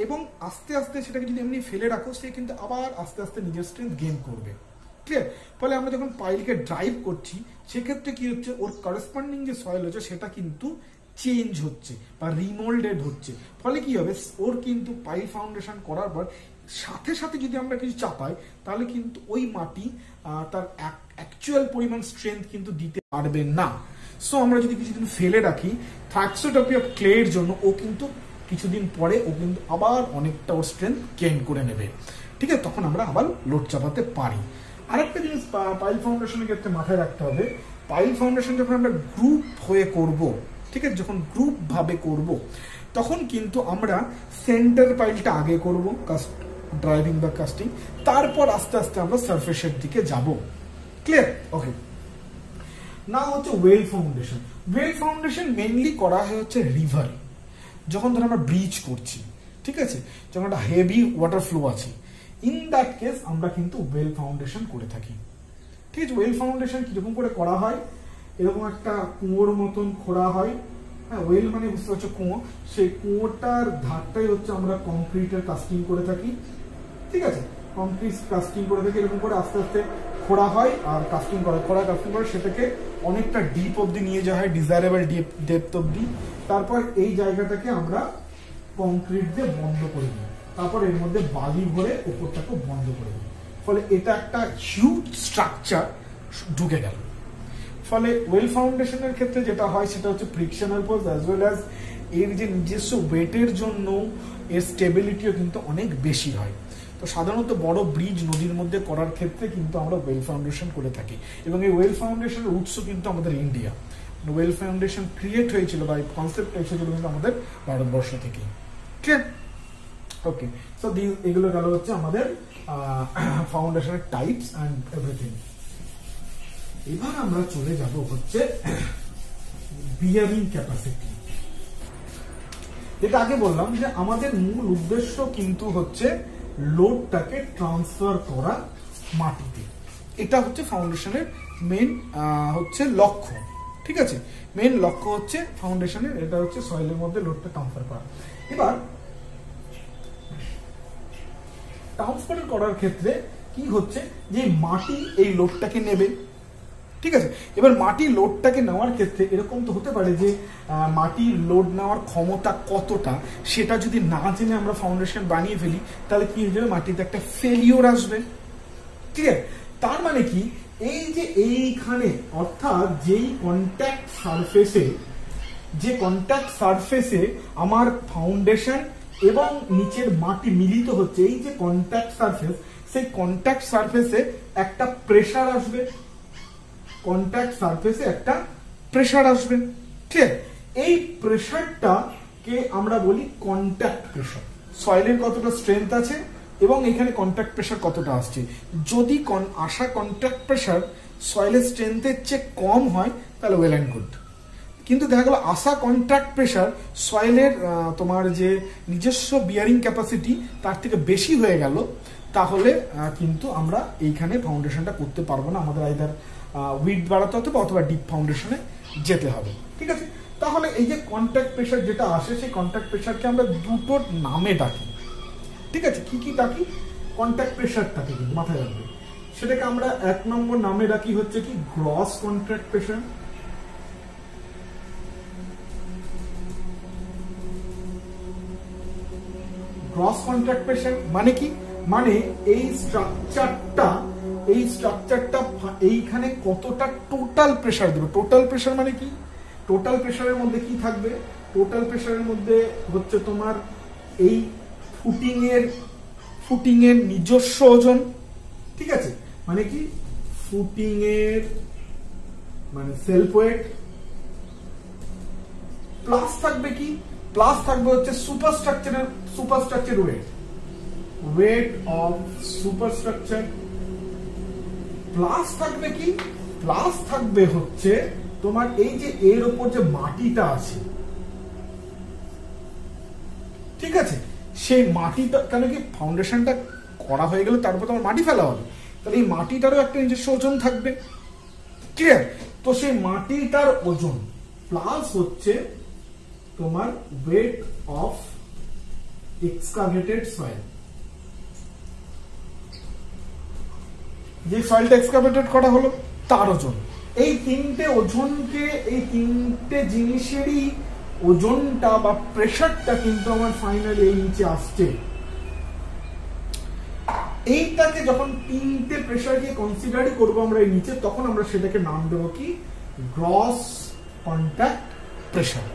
S1: এবং আস্তে আস্তে সেটাকে যদি এমনি ফেলে রাখো, সে কিন্তু আবার আস্তে আস্তে নিজের স্ট্রেংথ গেইন করবে। ক্লিয়ার? ফলে আমরা যখন পাইলকে ড্রাইভ করছি সেক্ষেত্রে কি হচ্ছে, ওর করেসপন্ডিং যে সয়েল হচ্ছে সেটা কিন্তু চেঞ্জ হচ্ছে বা রিমোল্ডেড হচ্ছে। ফলে কি হবে, ওর কিন্তু পাইল ফাউন্ডেশন করার পর সাথে সাথে যদি আমরা কিছু চাপাই, তাহলে কিন্তু ওই মাটি তার অ্যাকচুয়াল পরিমাণ স্ট্রেংথ কিন্তু দিতে পারবে না। সো আমরা যদি কিছুদিন ফেলে রাখি, থার্কসোটপি অফ ক্লে এর জন্য ও কিন্তু কিছুদিন পরে ও কিন্তু আবার অনেকটা ওর স্ট্রেংথ গেইন করে নেবে। ঠিক আছে? তখন আমরা আবার লোড চাপাতে পারি। আরেকটা জিনিস পাইল ফাউন্ডেশনের ক্ষেত্রে মাথায় রাখতে হবে, পাইল ফাউন্ডেশন যখন আমরা গ্রুপ হয়ে করব, ঠিক আছে, যখন গ্রুপ ভাবে করব, তখন কিন্তু আমরা সেন্টার পাইলটা আগে করব, ড্রাইভিং বা কাস্টিং, তারপর আস্তে আস্তে আমরা সারফেসের দিকে যাব। ক্লিয়ার? ওকে। না হচ্ছে well foundation. Well foundation mainly করা হয় হচ্ছে রিভার, যখন ধর আমরা ব্রিজ করছি, ঠিক আছে, যখন একটা হেভি ওয়াটার ফ্লো আছে, ইন দ্যাট কেস আমরা কিন্তু ওয়েল ফাউন্ডেশন করে থাকি। ঠিক আছে? ওয়েল ফাউন্ডেশন কিরকম করে করা হয়, এরকম একটা কুয়োর মতন খোঁড়া হয়। হ্যাঁ, ওয়েল মানে বুঝতে পারছো কুয়ো, সেই কুয়োটার ধারটাই হচ্ছে আমরা কংক্রিটের কাস্টিং করে থাকি। ঠিক আছে? কংক্রিট কাস্টিং করে থাকি, এরকম করে আস্তে আস্তে খোঁড়া হয় আর কাস্টিং করে, কাস্টিং করে সেটাকে অনেকটা ডিপ অব্দি নিয়ে যাওয়া হয়, ডিজায়ারেবল ডেপথ অব্দি। তারপর এই জায়গাটাকে আমরা কংক্রিট দিয়ে বন্ধ করে দিই, তারপর এর মধ্যে বালি ভরে উপরটাকে বন্ধ করে দিই। ফলে এটা একটা হিউজ স্ট্রাকচার ঢুকে গেল। ফলে ওয়েল ফাউন্ডেশনের ক্ষেত্রে যেটা হয় সেটা হচ্ছে frictional force as well as এর যে নিজস্ব ওয়েটের জন্য এর স্টেবিলিটিও কিন্তু অনেক বেশি হয়। তো সাধারণত বড় ব্রিজ নদীর মধ্যে করার ক্ষেত্রে কিন্তু আমরা ওয়েল ফাউন্ডেশন করে থাকি, এবং এই ওয়েল ফাউন্ডেশনের উৎস কিন্তু আমাদের ইন্ডিয়া। ওয়েল ফাউন্ডেশন ক্রিয়েট হয়েছিল বা কনসেপ্ট এসেছিল কিন্তু আমাদের ভারতবর্ষ থেকে। ঠিক? ওকে, সো এগুলো গেল হচ্ছে আমাদের ফাউন্ডেশনের টাইপস অ্যান্ড এভরিথিং। এবার আমরা চলে যাব হচ্ছে বিয়ারিং ক্যাপাসিটি। যেটা আগে বললাম যে আমাদের মূল উদ্দেশ্য কিন্তু হচ্ছে লোডটাকে ট্রান্সফার করা মাটিতে, এটা হচ্ছে ফাউন্ডেশনের মেইন হচ্ছে লক্ষ্য। ঠিক আছে, মেইন লক্ষ্য হচ্ছে ফাউন্ডেশনের, এটা হচ্ছে সয়েলের মধ্যে লোডটা ট্রান্সফার করা। এবার ট্রান্সফার করার ক্ষেত্রে কি হচ্ছে যে মাটি এই লোডটাকে নেবে। ঠিক আছে, এবার মাটির লোডটাকে নেওয়ার ক্ষেত্রে এরকম তো হতে পারে যে মাটির লোড নেওয়ার ক্ষমতা কতটা সেটা যদি না জেনে আমরা ফাউন্ডেশন বানিয়ে ফেলি তাহলে কি হয়ে যাবে, মাটিতে একটা ফেলিওর আসবে। ঠিক আছে, তার মানে কি এই যে এইখানে অর্থাৎ যেই কন্ট্যাক্ট সারফেসে আমার ফাউন্ডেশন এবং নিচের মাটি মিলিত হচ্ছে, এই যে কন্ট্যাক্ট সারফেস, সেই কন্ট্যাক্ট সারফেসে একটা প্রেসার আসবে, ঠিক আছে, এই প্রেসারটাকে আমরা বলি কন্ট্যাক্ট প্রেসার। সয়েলের কতটা স্ট্রেংথ আছে এবং এখানে কন্ট্যাক্ট প্রেসার কতটা আসছে। যদি আসা কন্ট্যাক্ট প্রেসার সয়েলের স্ট্রেংথের চেয়ে কম হয় তাহলে ওয়েল অ্যান্ড গুড, কিন্তু দেখা গেল আসা কন্ট্যাক্ট প্রেসার সয়েলের তোমার যে নিজস্ব বিয়ারিং ক্যাপাসিটি তার থেকে বেশি হয়ে গেল, তাহলে কিন্তু আমরা এইখানে ফাউন্ডেশনটা করতে পারবো না, আমাদের আইদার উইডথ বাড়াতে হবে অথবা ডিপ ফাউন্ডেশনে যেতে হবে। ঠিক আছে, তাহলে এই যে কন্ট্যাক্ট প্রেসার যেটা আসে সেই কন্ট্যাক্ট প্রেসারকে আমরা দুটো নামে ডাকি। ঠিক আছে, কি কি ডাকি, কন্ট্যাক্ট প্রেসারটাকে কিন্তু মাথায় রাখবে, সেটাকে আমরা এক নম্বর নামে ডাকি হচ্ছে কি gross contact pressure. Gross contact pressure মানে কি, মানে এই স্ট্রাকচারটা এইখানে কতটা টোটাল প্রেসার দেবে। টোটাল প্রেসার মানে কি, টোটাল প্রেসারের মধ্যে কি থাকবে, টোটাল প্রেসারের মধ্যে হচ্ছে তোমার এই ফুটিং এর নিজস্ব ওজন। ঠিক আছে, মানে কি ফুটিং এর মানে সেলফ ওয়েট, প্লাস থাকবে কি, প্লাস থাকবে হচ্ছে superstructure weight of superstructure, plus থাকবে কি, প্লাস থাকবে হচ্ছে তোমার এই যে এর উপর যে মাটিটা আছে, ঠিক আছে, সেই মাটিটা, কেন কি ফাউন্ডেশনটা করা হয়ে গেলে তারপর তোমার মাটি ফেলা হবে, তাহলে এই মাটিটারও একটা নিজস্ব ওজন থাকবে। ক্লিয়ার, তো সেই মাটিটার ওজন প্লাস হচ্ছে তোমার ওয়েট অফ এক্সকাভেটেড সয়েল, যে সয়েলটা এক্সকাভেটেড করা হলো তার ওজন। এই তিনটে ওজনকে, এই তিনটে জিনিসেরই ওজনটা বা প্রেসারটা কিন্তু আমার ফাইনালি এই নিচে আসছে। এইটাকে যখন তিনটে প্রেসারকে কনসিডার করবো আমরা এই নিচে, তখন আমরা সেটাকে নাম দেবো কি গ্রস কন্ট্যাক্ট প্রেসার।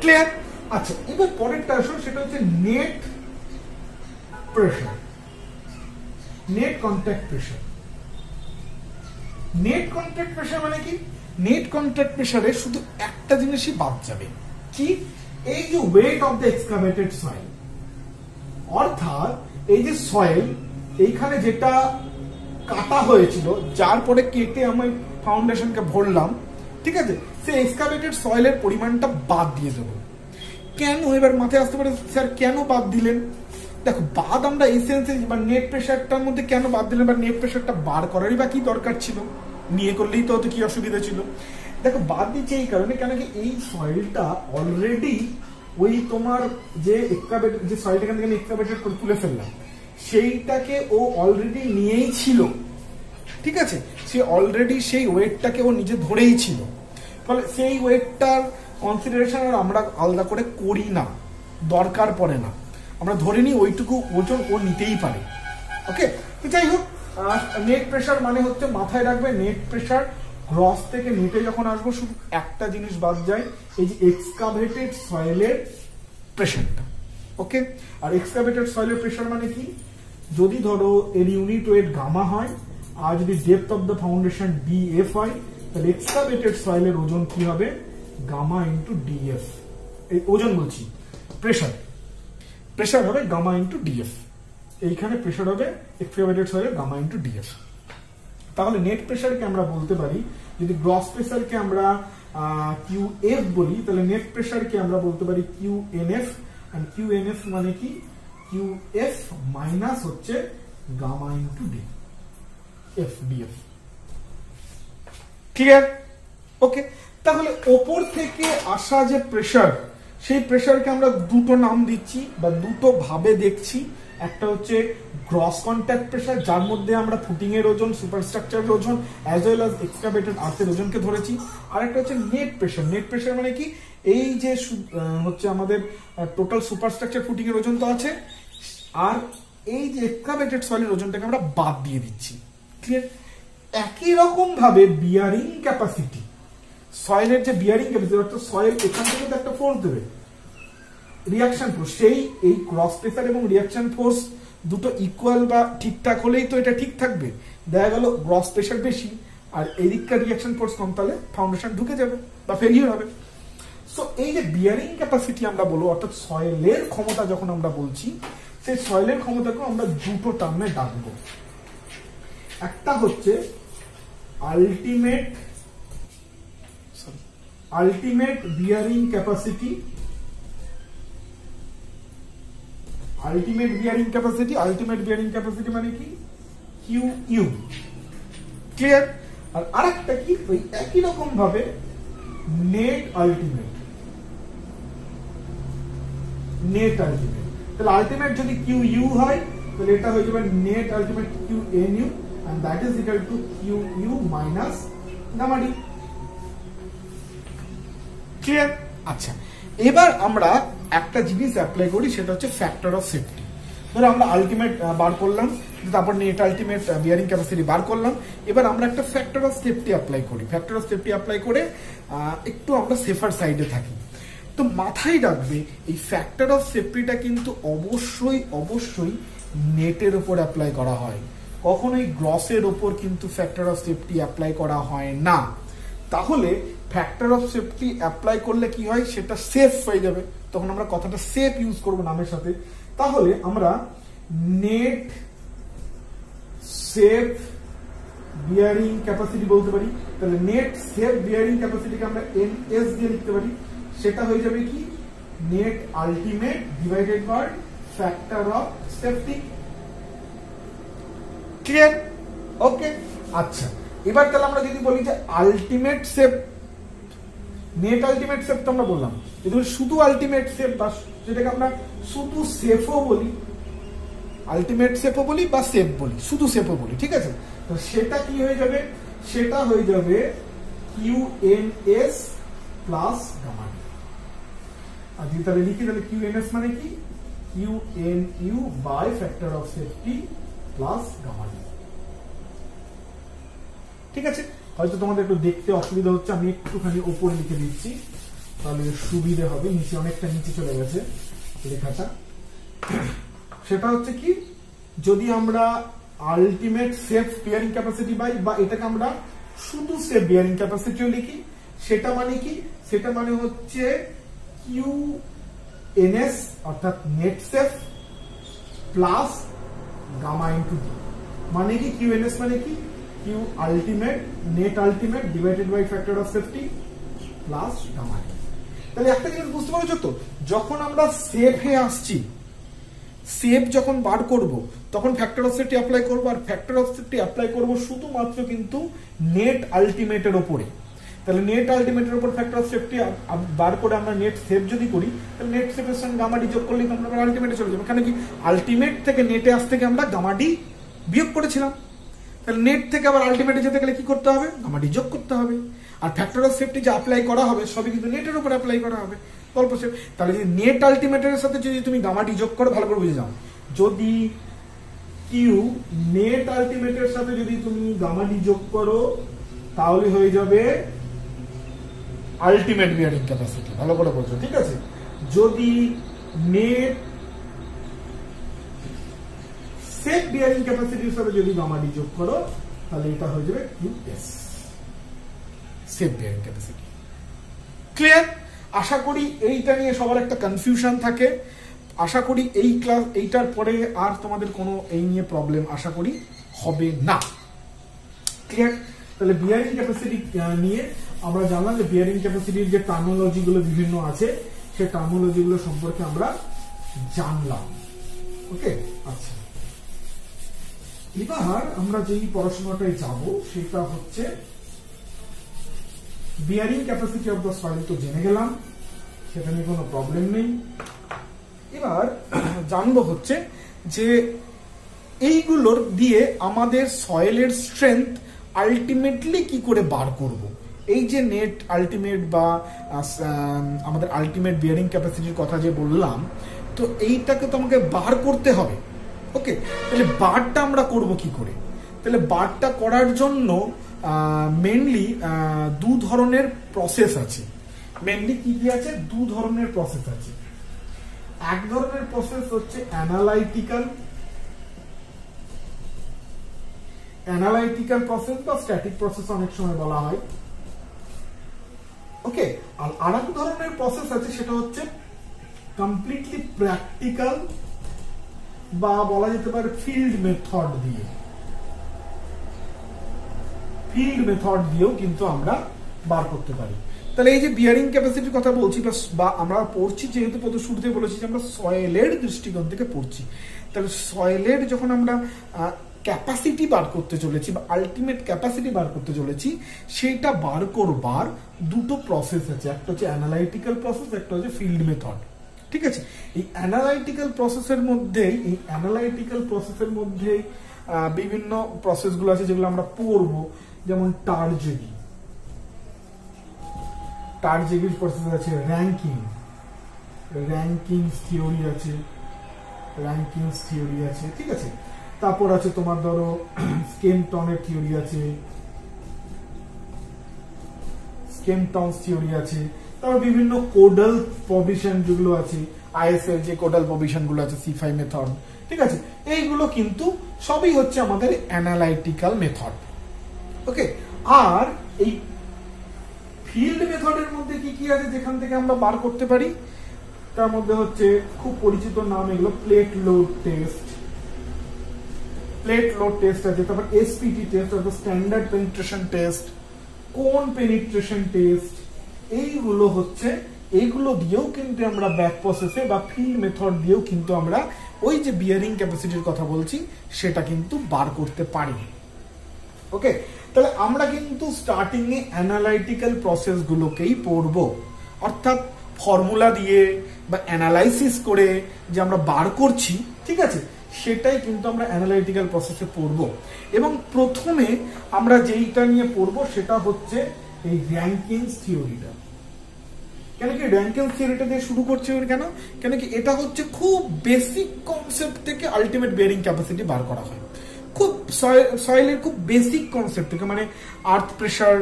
S1: ক্লিয়ার? আচ্ছা, এবার পরেরটা আসো, সেটা হচ্ছে net pressure, net contact pressure. Net contact pressure মানে কি, নেট কন্ট্যাক্ট প্রেসারে শুধু একটা জিনিসই বাদ যাবে, কি, এই যে ওয়েট অফ দ্য এক্সকাভেটেড সয়েল, অর্থাৎ এই যে সয়েল এইখানে যেটা কাটা হয়েছিল, যার পরে কেটে আমি ফাউন্ডেশনকে ভরলাম, ঠিক আছে, সেই এক্সকাভেটেড সয়েলের পরিমাণটা বাদ দিয়ে দেবো। কেন, এবার মাথায় আসতে পারে স্যার কেন বাদ দিলেন। দেখো, বাদ আমরা এই সেন্সে বা নেট প্রেসারটার মধ্যে কেন বাদ দিলেন, বা নেট প্রেসারটা বার করারই বা কি দরকার ছিল, নিয়ে করলেই তো হয়তো কি অসুবিধা ছিল। দেখো, বাদ দিচ্ছে এই কারণে, কেন কি এই সয়েলটা অলরেডি ওই তোমার যে যে সয়েলটা এখান থেকে এক্সকাভেটেড করে তুলে ফেললাম, সেইটাকে ও অলরেডি নিয়েই ছিল। ঠিক আছে, সে অলরেডি সেই ওয়েটটাকে ও নিজে ধরেই ছিল, ফলে সেই ওয়েটটার কনসিডারেশন আমরা আলাদা করে করি না, দরকার পড়ে না, আমরা ধরে নিই ওইটুকু ওজন ও নিতেই পারে। ওকে, তো যাই হোক, নেট প্রেসার মানে হচ্ছে, মাথায় রাখবে, নেট প্রেসার গ্রস থেকে নেটে যখন আসবো শুধু একটা জিনিস বাদ যায়, এই যে এক্সকাভেটেড সয়েলের প্রেসারটা। ওকে, আর এক্সকাভেটেড সয়েলের প্রেসার মানে কি, যদি ধরো এর ইউনিট ওয়েট গামা হয় আর যদি depth of the foundation DF হয়, তাহলে এক্সকাভেটেড সয়েলের ওজন কি হবে, গামা ইন্টু ডিএফ। এই ওজন বলছি, প্রেসার হবে গামা ইন্টু ডিএফ, এইখানে প্রেসার হবে এক্সকাভেটেড সয়েলের গামা ইন্টু ডিএফ। তাহলে নেট প্রেসারকে আমরা বলতে পারি, যদি গ্রস প্রেসারকে আমরা QF বলি, তাহলে নেট প্রেসারকে আমরা বলতে পারি QNF। এন্ড QNF মানে কি, QF মাইনাস হচ্ছে gamma into D, FDF। Clear? Okay, তাহলে ওপর থেকে আসা যে প্রেসার, সেই প্রেসারকে আমরা দুটো নাম দিচ্ছি বা দুটো ভাবে দেখছি। একটা হচ্ছে গ্রস কন্ট্যাক্ট প্রেসার, যার মধ্যে আমরা ফুটিং এর ওজন, সুপারস্ট্রাকচারের ওজন অ্যাজ ওয়েল অ্যাজ এক্সকাভেটেড আর্থের ওজনকে ধরেছি। আর একটা হচ্ছে নেট প্রেসার। নেট প্রেসার মানে কি, এই যে হচ্ছে আমাদের টোটাল সুপারস্ট্রাকচার ফুটিং এর ওজন তো আছে, আর এই যে এক্সকাভেটেড সয়েলের ওজনটাকে আমরা বাদ দিয়ে দিচ্ছি। ক্লিয়ার? একই রকম ভাবে বিয়ারিং ক্যাপাসিটি, সয়েলের যে বিয়ারিং ক্যাপাসিটি, অর্থাৎ সয়েল এখান থেকে তো একটা ফোর্স দেবে, রিয়াকশন ফোর্স, সেই এই ক্রস প্রেসার এবং রিয়াকশন ফোর্স দুটো ইকুয়াল বা ঠিকঠাক হলেই তো এটা ঠিক থাকবে। দেখা গেল গ্রস প্রেসার বেশি আর এদিককার রিয়াকশন ফোর্স কম, তাহলে ফাউন্ডেশন ঢুকে যাবে বা ফেলিওর হবে। সো এই যে বিয়ারিং ক্যাপাসিটি আমরা বলবো, অর্থাৎ সয়েলের ক্ষমতা যখন আমরা বলছি, সেই সয়েলের ক্ষমতাকে আমরা দুটো টার্মে ডাকবো। একটা হচ্ছে ultimate bearing capacity, ultimate bearing capacity মানে কি, QU। ক্লিয়ার? আর আরেকটা কি, ওই একই রকম ভাবে নেট আলটিমেট। তাহলে আলটিমেট যদি QU হয়, তাহলে এটা হয়ে যাবে net ultimate QNU, and that is equal to QU minus gamma D। Clear? আচ্ছা, এবার আমরা একটা জিনিস অ্যাপ্লাই করি, সেটা হচ্ছে ফ্যাক্টর অফ সেফটি। ধরো আমরা আলটিমেট বার করলাম, তারপর নেট আলটিমেট বিয়ারিং ক্যাপাসিটি বার করলাম, এবার আমরা একটা ফ্যাক্টর অফ সেফটি অ্যাপ্লাই করি। ফ্যাক্টর অফ সেফটি অ্যাপ্লাই করে একটু আমরা সেফার সাইডে থাকি। তো মাথায় রাখবে, এই ফ্যাক্টর অফ সেফটিটা কিন্তু অবশ্যই নেটের উপর অ্যাপ্লাই করা হয়, কখনোই গ্রসের ওপর কিন্তু ফ্যাক্টর অফ সেফটি অ্যাপ্লাই করা হয় না। তাহলে ফ্যাক্টর অফ সেফটি অ্যাপ্লাই করলে কি হয়, সেটা সেফ হয়ে যাবে, তখন আমরা কথাটা সেফ ইউজ করব নামের সাথে। তাহলে আমরা নেট সেফ বিয়ারিং ক্যাপাসিটি বলতে পারি। তাহলে নেট সেফ বিয়ারিং ক্যাপাসিটিকে আমরা NS দিয়ে লিখতে পারি, সেটা হয়ে যাবে কি, net ultimate divided by factor of safety. Clear? Okay, আচ্ছা, এবার তাহলে আমরা যদি বলি যে ultimate safe, net ultimate safe তো আমরা বললাম, যদি শুধু আলটিমেট সেফ বা যেটাকে আমরা শুধু সেফও বলি, আলটিমেট সেফও বলি বা সেফ বলি, শুধু সেফও বলি, ঠিক আছে? তো সেটা কি হয়ে যাবে, সেটা হয়ে যাবে QNS প্লাস গামা D। আর যদি তাহলে লিখি, তাহলে QNS মানে কি, QNU by factor of safety plus gamma D। ঠিক আছে? হয়তো তোমাদের একটু দেখতে অসুবিধা হচ্ছে, আমি একটুখানি উপরে লিখে দিচ্ছি, তাহলে সুবিধা হবে। নিচে অনেকটা নিচে চলে গেছে লেখাটা। সেটা হচ্ছে কি, যদি আমরা ultimate safe bearing capacity by, বা এটাকে আমরা শুধু সেফ বিয়ারিং ক্যাপাসিটিও লিখি, সেটা মানে কি, সেটা মানে হচ্ছে QNS অর্থাৎ net safe plus gamma into D। মানে কি, QNS মানে কি, Q ultimate net ultimate divided by factor of safety plus gamma D। তাহলে একটা জিনিস বুঝতে পারছো তো, যখন আমরা সেফে আসছি, সেফ যখন বার করব, তখন ফ্যাক্টর অফ সেফটি অ্যাপ্লাই করব, আর ফ্যাক্টর অফ সেফটি অ্যাপ্লাই করব শুধুমাত্র কিন্তু নেট আলটিমেটের উপরে। তাহলে নেট আলটিমেটের উপর ফ্যাক্টর অফ সেফটি বার করে আমরা নেট সেফ যদি করি, তাহলে নেট সেফের সঙ্গে গামা ডি যোগ করলে আমরা আলটিমেটে চলে যাবো। কেন কি, আলটিমেট থেকে নেটে আসতে থেকে আমরা গামা ডি বিয়োগ করেছিলাম, তাহলে নেট থেকে আবার আলটিমেটে যেতে গেলে কি করতে হবে, গামা ডি যোগ করতে হবে। আর ফ্যাক্টর অফ সেফটি যে অ্যাপ্লাই করা হবে, সবই কিন্তু নেটের উপর অ্যাপ্লাই করা হবে, গল্প সেফ। তাহলে যদি নেট আলটিমেটের সাথে যদি তুমি গামা ডি যোগ করো, ভালো করে বুঝে যাও, যদি কিউ নেট আলটিমেটের সাথে যদি তুমি গামা ডি যোগ করো, তাহলে হয়ে যাবে আলটিমেট বিয়ারিং ক্যাপাসিটি। ভালো করে বলছো, ঠিক আছে? যদি নেট সেফ বিয়ারিং ক্যাপাসিটির সাথে যদি গামা ডি যোগ করো, তাহলে এটা হয়ে যাবে QS safe bearing capacity. Clear? আশা করি এইটা নিয়ে সবার একটা কনফিউশন থাকে। আশা করি এই ক্লাস, এইটার পরে আর তোমাদের কোনো এই নিয়ে প্রবলেম আশা করি হবে না। ক্লিয়ার? তাহলে বিয়ারিং ক্যাপাসিটি নিয়ে আমরা জানলাম যে বিয়ারিং ক্যাপাসিটির যে টার্মিনোলজি গুলো বিভিন্ন আছে সেই টার্মিনোলজি গুলো সম্পর্কে আমরা জানলাম। ওকে, আচ্ছা, এবার আমরা যেই পড়াশোনাটায় যাব সেটা হচ্ছে bearing capacity of the soil তো জেনে গেলাম, সেটা নিয়ে কোনো প্রবলেম নেই। এবার জানবো হচ্ছে যে এইগুলোর দিয়ে আমাদের সয়েলের স্ট্রেংথ আলটিমেটলি কি করে বার করব। এই যে নেট আলটিমেট বা আমাদের আলটিমেট বিয়ারিং ক্যাপাসিটির কথা যে বললাম, তো এইটাকে তো আমাকে বার করতে হবে। ওকে, তাহলে বারটা আমরা করব কি করে? তাহলে বারটা করার জন্য মেনলি দু ধরনের প্রসেস আছে। মেনলি কি কি আছে? দু ধরনের প্রসেস আছে। এক ধরনের প্রসেস হচ্ছে অ্যানালাইটিক্যাল প্রসেস বা স্ট্যাটিক প্রসেস অনেক সময় বলা হয়। ওকে, আর আরেক ধরনের প্রসেস আছে সেটা হচ্ছে কমপ্লিটলি প্র্যাকটিক্যাল বা বলা যেতে পারে ফিল্ড মেথড দিয়েও কিন্তু আমরা বার করতে পারি। তাহলে এই যে বিয়ারিং ক্যাপাসিটির কথা বলছি বা আমরা পড়ছি, যেহেতু প্রথম শুরুতে বলেছি যে আমরা সয়েলের দৃষ্টিকোণ থেকে পড়ছি, তাহলে সয়েলের যখন আমরা ক্যাপাসিটি বার করতে চলেছি বা আলটিমেট ক্যাপাসিটি বার করতে চলেছি, সেইটা বার করবার দুটো প্রসেস আছে। একটা হচ্ছে অ্যানালাইটিক্যাল প্রসেস, একটা হচ্ছে ফিল্ড মেথড। ঠিক আছে, এই অ্যানালাইটিক্যাল প্রসেসের মধ্যে বিভিন্ন প্রসেসগুলো আছে যেগুলো আমরা পড়বো, যেমন টার্জেগির প্রসেস আছে, র্যাঙ্কিংস থিওরি আছে, ঠিক আছে। তারপর আছে তোমার ধরো স্কেমটনের থিওরি আছে, তারপর বিভিন্ন কোডাল প্রভিশন যেগুলো আছে, আইএস এর যে কোডাল প্রভিশন গুলো আছে, C5 মেথড, ঠিক আছে। এইগুলো কিন্তু সবই হচ্ছে আমাদের অ্যানালাইটিক্যাল মেথড। ওকে, আর এই ফিল্ড মেথডের মধ্যে কি কি আছে যেখান থেকে আমরা বার করতে পারি? তার মধ্যে হচ্ছে খুব পরিচিত নাম এগুলো, প্লেট লোড টেস্ট আছে, তারপর SPT টেস্ট অর্থাৎ স্ট্যান্ডার্ড পেনিট্রেশন টেস্ট, কোন পেনিট্রেশন টেস্ট, এইগুলো দিয়েও কিন্তু আমরা ব্যাক প্রসেসে বা ফিল্ড মেথড দিয়েও কিন্তু আমরা ওই যে বিয়ারিং ক্যাপাসিটির কথা বলছি সেটা কিন্তু বার করতে পারি। ওকে, তাহলে আমরা কিন্তু স্টার্টিং এ অ্যানালাইটিক্যাল প্রসেস গুলোকেই পড়বো, অর্থাৎ ফর্মুলা দিয়ে বা অ্যানালাইসিস করে যে আমরা বার করছি, ঠিক আছে, সেটাই কিন্তু আমরা অ্যানালাইটিক্যাল প্রসেসে পড়বো। এবং প্রথমে আমরা যেইটা নিয়ে পড়বো সেটা হচ্ছে এই র্যাঙ্কিংস থিওরিটা। কেন কি র্যাঙ্কিংস থিওরিটা দিয়ে শুরু করছে? কেন কি এটা হচ্ছে খুব বেসিক কনসেপ্ট থেকে আলটিমেট বিয়ারিং ক্যাপাসিটি বার করা হয়, খুব সয়েলের খুব বেসিক কনসেপ্ট থেকে, মানে আর্থ প্রেসার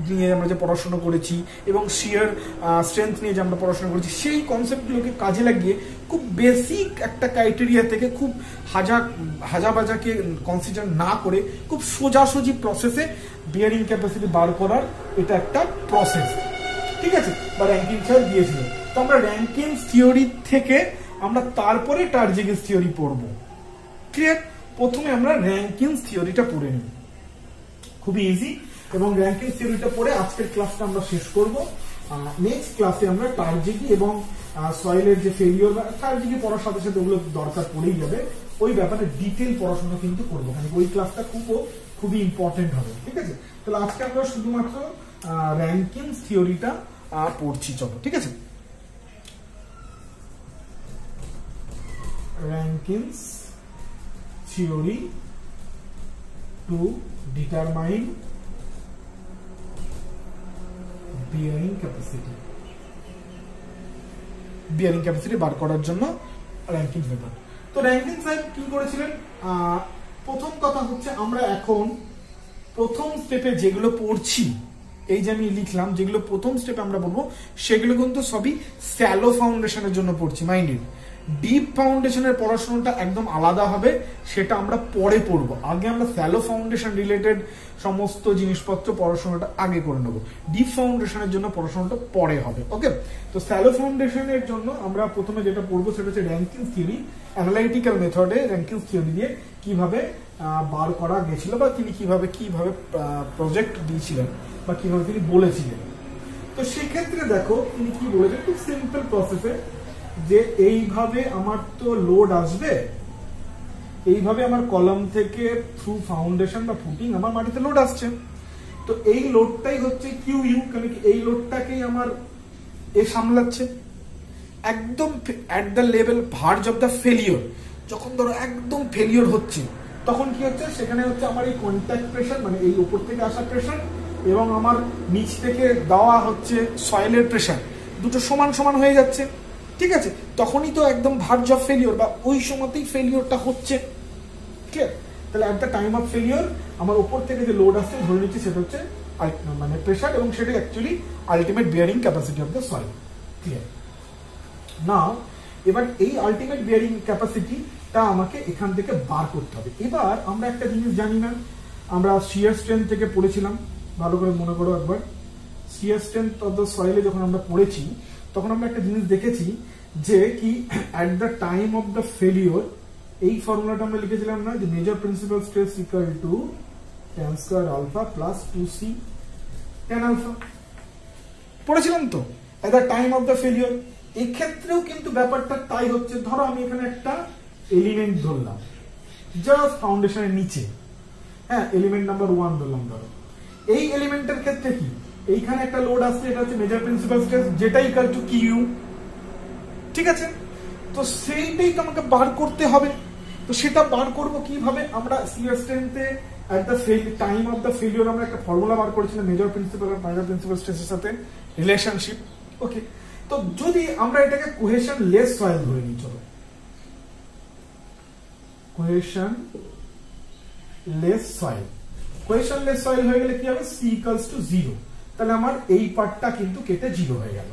S1: নিয়ে আমরা যে পড়াশোনা করেছি এবং শিয়ার স্ট্রেংথ নিয়ে যে আমরা পড়াশোনা করেছি, সেই কনসেপ্টগুলোকে কাজে লাগিয়ে খুব বেসিক একটা ক্রাইটেরিয়া থেকে খুব হাজাবাজাকে কনসিডার না করে খুব সোজাসুজি প্রসেসে বিয়ারিং ক্যাপাসিটি বার করার এটা একটা প্রসেস, ঠিক আছে, বা র্যাঙ্কিং স্যার দিয়েছিল। তো আমরা র্যাঙ্কিংস থিওরি থেকে আমরা তারপরে টার্জেগিস থিওরি পড়বো। ক্লিয়ার? প্রথমে আমরা র্যাঙ্কিংস থিওরিটা পড়ে নিই, খুবই ইজি। এবং র্যাঙ্কিংস থিওরিটা পড়ে আজকের ক্লাসটা আমরা শেষ করব। নেক্সট ক্লাসে আমরা টার্জেগি এবং সয়েলের যে ফেলিওর বা টার্জেগি পড়ার সাথে সাথে ওগুলো দরকার পড়েই যাবে, ওই ব্যাপারে ডিটেল পড়াশোনা কিন্তু করবো, মানে ওই ক্লাসটা খুবই ইম্পর্টেন্ট হবে, ঠিক আছে। তাহলে আজকে আমরা শুধুমাত্র র্যাঙ্কিংস থিওরিটা পড়ছি, চলো, ঠিক আছে। Rankine's theory to determine bearing capacity বার করার জন্য র্যাঙ্কিংস মেথড। তো র্যাঙ্কিংস সাহেব কি করেছিলেন? প্রথম কথা হচ্ছে আমরা এখন প্রথম স্টেপে যেগুলো পড়ছি, এই যে আমি লিখলাম যেগুলো প্রথম স্টেপে আমরা বলবো, সেগুলো কিন্তু সবই স্যালো ফাউন্ডেশনের জন্য পড়ছি, মাইন্ডেড। ডিপ ফাউন্ডেশনের পড়াশোনাটা একদম আলাদা হবে, সেটা আমরা পরে পড়বো। আগে আমরা স্যালো ফাউন্ডেশন রিলেটেড সমস্ত জিনিসপত্র পড়াশোনাটা আগে করে নেবো, ডিপ ফাউন্ডেশনের জন্য পড়াশোনাটা পরে হবে। ওকে, তো স্যালো ফাউন্ডেশনের জন্য আমরা প্রথমে যেটা পড়বো সেটা হচ্ছে র্যাঙ্কিং থিওরি, অ্যানালাইটিক্যাল মেথডে র্যাঙ্কিং থিওরি দিয়ে কিভাবে বার করা গেছিল, বা তিনি কিভাবে প্রজেক্ট দিয়েছিলেন, বা কিভাবে তিনি বলেছিলেন। তো সেক্ষেত্রে দেখো তিনি কি বলেছেন, খুব সিম্পল প্রসেসে, যে এইভাবে আমার তো লোড আসবে, এইভাবে আমার কলাম থেকে থ্রু ফাউন্ডেশন বা ফুটিং আমার মাটিতে লোড আসছে। তো এই লোডটাই হচ্ছে কিউ ইউ, কারণ এই লোডটাকেই আমার এ সামলাচ্ছে। একদম at the level verge of the failure, যখন ধরো একদম ফেলিওর হচ্ছে, তখন কি হচ্ছে, সেখানে হচ্ছে আমার এই কন্ট্যাক্ট প্রেশার, মানে এই উপর থেকে আসা প্রেশার এবং আমার নিচ থেকে দেওয়া হচ্ছে সয়েলের প্রেশার, দুটো সমান সমান হয়ে যাচ্ছে। ঠিক আছে, তখনই তো একদম ভার্জ অফ ফেলিওর, বা ওই সময়তেই ফেলিওরটা হচ্ছে। ক্লিয়ার? তাহলে at the time of failure আমার উপর থেকে যে লোড আসছে ধরে নিচ্ছি সেটা হচ্ছে মানে প্রেশার, এবং সেটা actually ultimate bearing capacity of the soil. Clear? Now এবার এই আলটিমেট বিয়ারিং ক্যাপাসিটিটা আমাকে এখান থেকে বার করতে হবে। এবার আমরা একটা জিনিস জানি না, আমরা শিয়ার স্ট্রেন্থ থেকে পড়েছিলাম, ভালো করে মনে করো একবার, শিয়ার স্ট্রেন্থ অফ দ্য সয়েলে যখন আমরা পড়েছি তখন আমরা একটা জিনিস দেখেছি যে কি at the time of the failure, এই ফর্মুলাটা আমরা লিখেছিলাম না, যে major principal stress equal to tan square alpha plus 2c tan alpha, পড়েছিলাম তো at the time of the failure. এক্ষেত্রেও কিন্তু ব্যাপারটা তাই হচ্ছে। ধরো আমি এখানে একটা এলিমেন্ট ধরলাম জাস্ট ফাউন্ডেশনের নিচে, হ্যাঁ, এলিমেন্ট নাম্বার 1 ধরলাম। ধরো এই এলিমেন্টের ক্ষেত্রে কি, এইখানে একটা লোড আসছে, এটা হচ্ছে মেজর প্রিন্সিপাল স্ট্রেস, যেটা ইকুয়াল টু কিউ। ঠিক আছে, তো সেইটাই তো আমাকে বার করতে হবে। তো সেটা বার করব কিভাবে, আমরা শিয়ার স্ট্রেন্থে at the time of the failure আমরা একটা ফর্মুলা বার করেছিলাম, মেজর প্রিন্সিপাল আর মাইনর প্রিন্সিপাল স্ট্রেসের সাথে রিলেশনশিপ। ওকে, তো যদি আমরা এটাকে কোহেশন লেস সয়েল ধরে নিই, চলো cohesion less soil, cohesion less soil হয়ে গেলে কি হবে, সি ইকুয়ালস টু 0, তাহলে আমার এই পার্টটা কিন্তু কেটে 0 হয়ে গেল।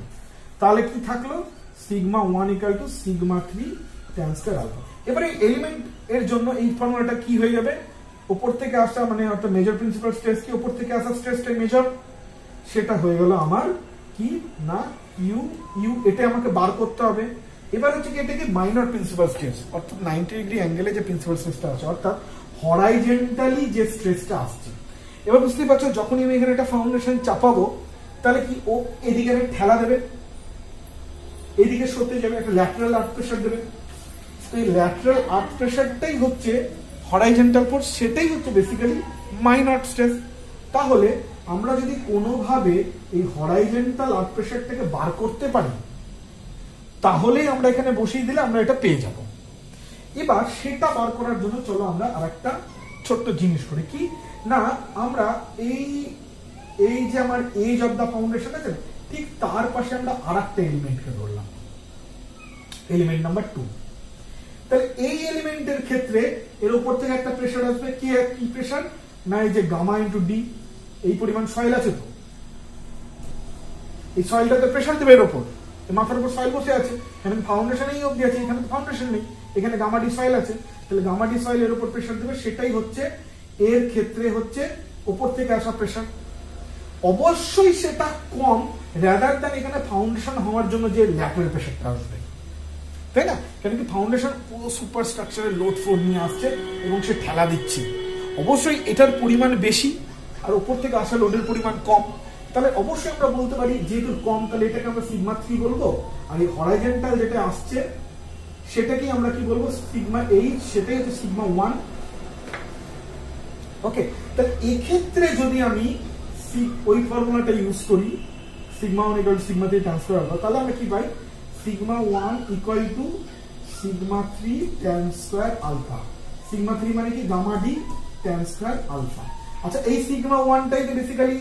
S1: তাহলে কি থাকলো, sigma 1 equal to sigma 3 tan square alpha. এবারে এলিমেন্ট এর জন্য এই ফর্মুলাটা কি হয়ে যাবে, উপর থেকে আসা মানে অর্থাৎ মেজর প্রিন্সিপাল স্ট্রেস কি, উপর থেকে আসা স্ট্রেসটাই মেজর, সেটা হয়ে গেল আমার কি না ইউ ইউ, এটা আমাকে বার করতে হবে। এবার হচ্ছে কি, এটাকে মাইনর প্রিন্সিপাল স্ট্রেস, অর্থাৎ 90 ডিগ্রি অ্যাঙ্গেলে যে প্রিন্সিপাল স্ট্রেসটা আছে, অর্থাৎ হরাইজন্টালি যে স্ট্রেসটা আসছে। এবার বুঝতেই পারছো, যখনই আমি এখানে একটা ফাউন্ডেশন চাপাবো, তাহলে কি ও এদিকে ঠেলা দেবে, এদিকে সরতে যাবে, একটা ল্যাটারাল আর্থ প্রেসার দেবে। তো এই ল্যাটারাল আর্থ প্রেসারটাই হচ্ছে হরাইজন্টাল ফোর্স, সেটাই হচ্ছে বেসিক্যালি মাইনর স্ট্রেস। তাহলে আমরা যদি কোনোভাবে এই হরাইজন্টাল আর্থ প্রেসারটাকে বার করতে পারি, তাহলেই আমরা এখানে বসিয়ে দিলে আমরা এটা পেয়ে যাব। এবার সেটা বার করার জন্য চলো আমরা আরেকটা ছোট্ট জিনিস করি, কি না, আমরা এই যে আমার এজ অফ দা ফাউন্ডেশন আছে, ঠিক তার পাশে আমরা আরেকটা এলিমেন্টকে ধরলাম, এলিমেন্ট নাম্বার 2। তাহলে এই এলিমেন্টের ক্ষেত্রে এর উপর থেকে একটা প্রেসার আসবে, কি প্রেসার না, এই যে গামা ইন্টু ডি, এই পরিমাণ সয়েল আছে, তো এই সয়েলটাতে প্রেসার দেবে এর উপর, মাথার উপর সয়েল বসে আছে, এখানে ফাউন্ডেশন এই অবধি আছে, এখানে তো ফাউন্ডেশন নেই, এখানে গামা ডি সয়েল আছে, তাহলে গামা ডি সয়েল এর উপর প্রেসার দেবে, সেটাই হচ্ছে এর ক্ষেত্রে হচ্ছে উপর থেকে আসা প্রেসার। অবশ্যই সেটা কম রাদার দ্যান এখানে ফাউন্ডেশন হওয়ার জন্য যে ল্যাটারাল প্রেসারটা আসবে, তাই না? কেন কি ফাউন্ডেশন পুরো সুপার স্ট্রাকচারের লোড ফোর্স নিয়ে আসছে এবং সে ঠেলা দিচ্ছে, অবশ্যই এটার পরিমাণ বেশি আর উপর থেকে আসা লোডের পরিমাণ কম। তাহলে অবশ্যই আমরা বলতে পারি যেহেতু কম, তাহলে এটাকে আমরা সিগমা 3 বলবো, আর এই হরাইজন্টাল যেটা আসছে সেটাকেই আমরা কি বলবো, সিগমা 8, সেটাই হচ্ছে সিগমা 1। ওকে, তাহলে এক্ষেত্রে যদি আমি ওই ফর্মুলাটা ইউজ করি, sigma 1 equal to sigma 3 tan square alpha, তাহলে আমরা কি পাই, sigma 1 equal to sigma 3 tan square alpha. Sigma 3 মানে কি, gamma D tan square alpha. আচ্ছা, এই সিগমা 1টাই তো basically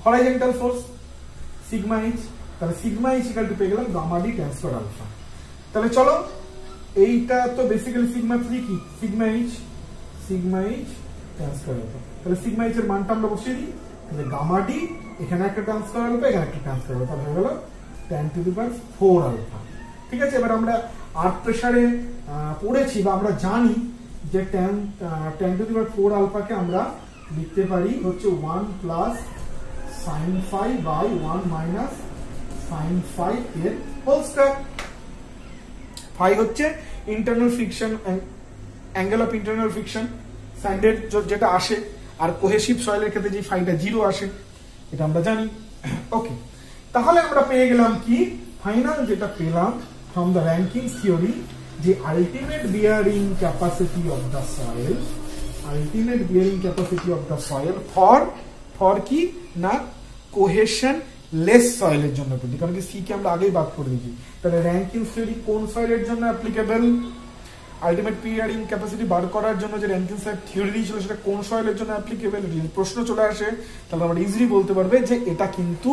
S1: horizontal force, sigma H, তাহলে সিগমা এইচ ইকুয়াল টু পেয়ে গেলাম gamma D tan square alpha. তাহলে চলো, এইটা তো বেসিক্যালি সিগমা 3 কি, sigma H tan square alpha. তাহলে সিগমা এইচ এর মানটা আমরা বসিয়ে দিই, তাহলে গামা ডি, এখানে একটা tan স্কয়ার আলফা, এখানে একটা tan স্কয়ার আলফা, হয়ে গেল tan to the power 4 alpha. ঠিক ঠিক আছে, এবার আমরা আর্থ প্রেসারে পড়েছি বা আমরা জানি যে tan টু দি পাওয়ার 4 আলফাকে আমরা লিখতে পারি হচ্ছে 1 plus sin phi by 1 minus sin phi এর হোল স্কয়ার। phi হচ্ছে internal friction, angle of internal friction স্যান্ডের যেটা আসে, আর কোহেসিভ সয়েলের ক্ষেত্রে যে ফাইটা 0 আসে, এটা আমরা জানি। ওকে, তাহলে আমরা পেয়ে গেলাম কি, ফাইনাল যেটা পেলাম ফ্রম দ্য র্যাঙ্কিংস থিওরি, যে ultimate bearing capacity of the soil, ultimate bearing capacity of the soil for কি না কোহেশন লেস সয়েলের জন্য, কারণ কি সি কে আমরা আগেই বাদ করে দিয়েছি। তাহলে র্যাঙ্কিংস থিওরি কোন সয়েলের জন্য অ্যাপ্লিকেবল, আলটিমেট বিয়ারিং ক্যাপাসিটি বার করার জন্য যে র্যাঙ্কিংস থিওরি দিয়েছিল সেটা কোন সয়েলের জন্য অ্যাপ্লিকেবল, প্রশ্ন চলে আসে, তাহলে আমরা ইজিলি বলতে পারবে যে এটা কিন্তু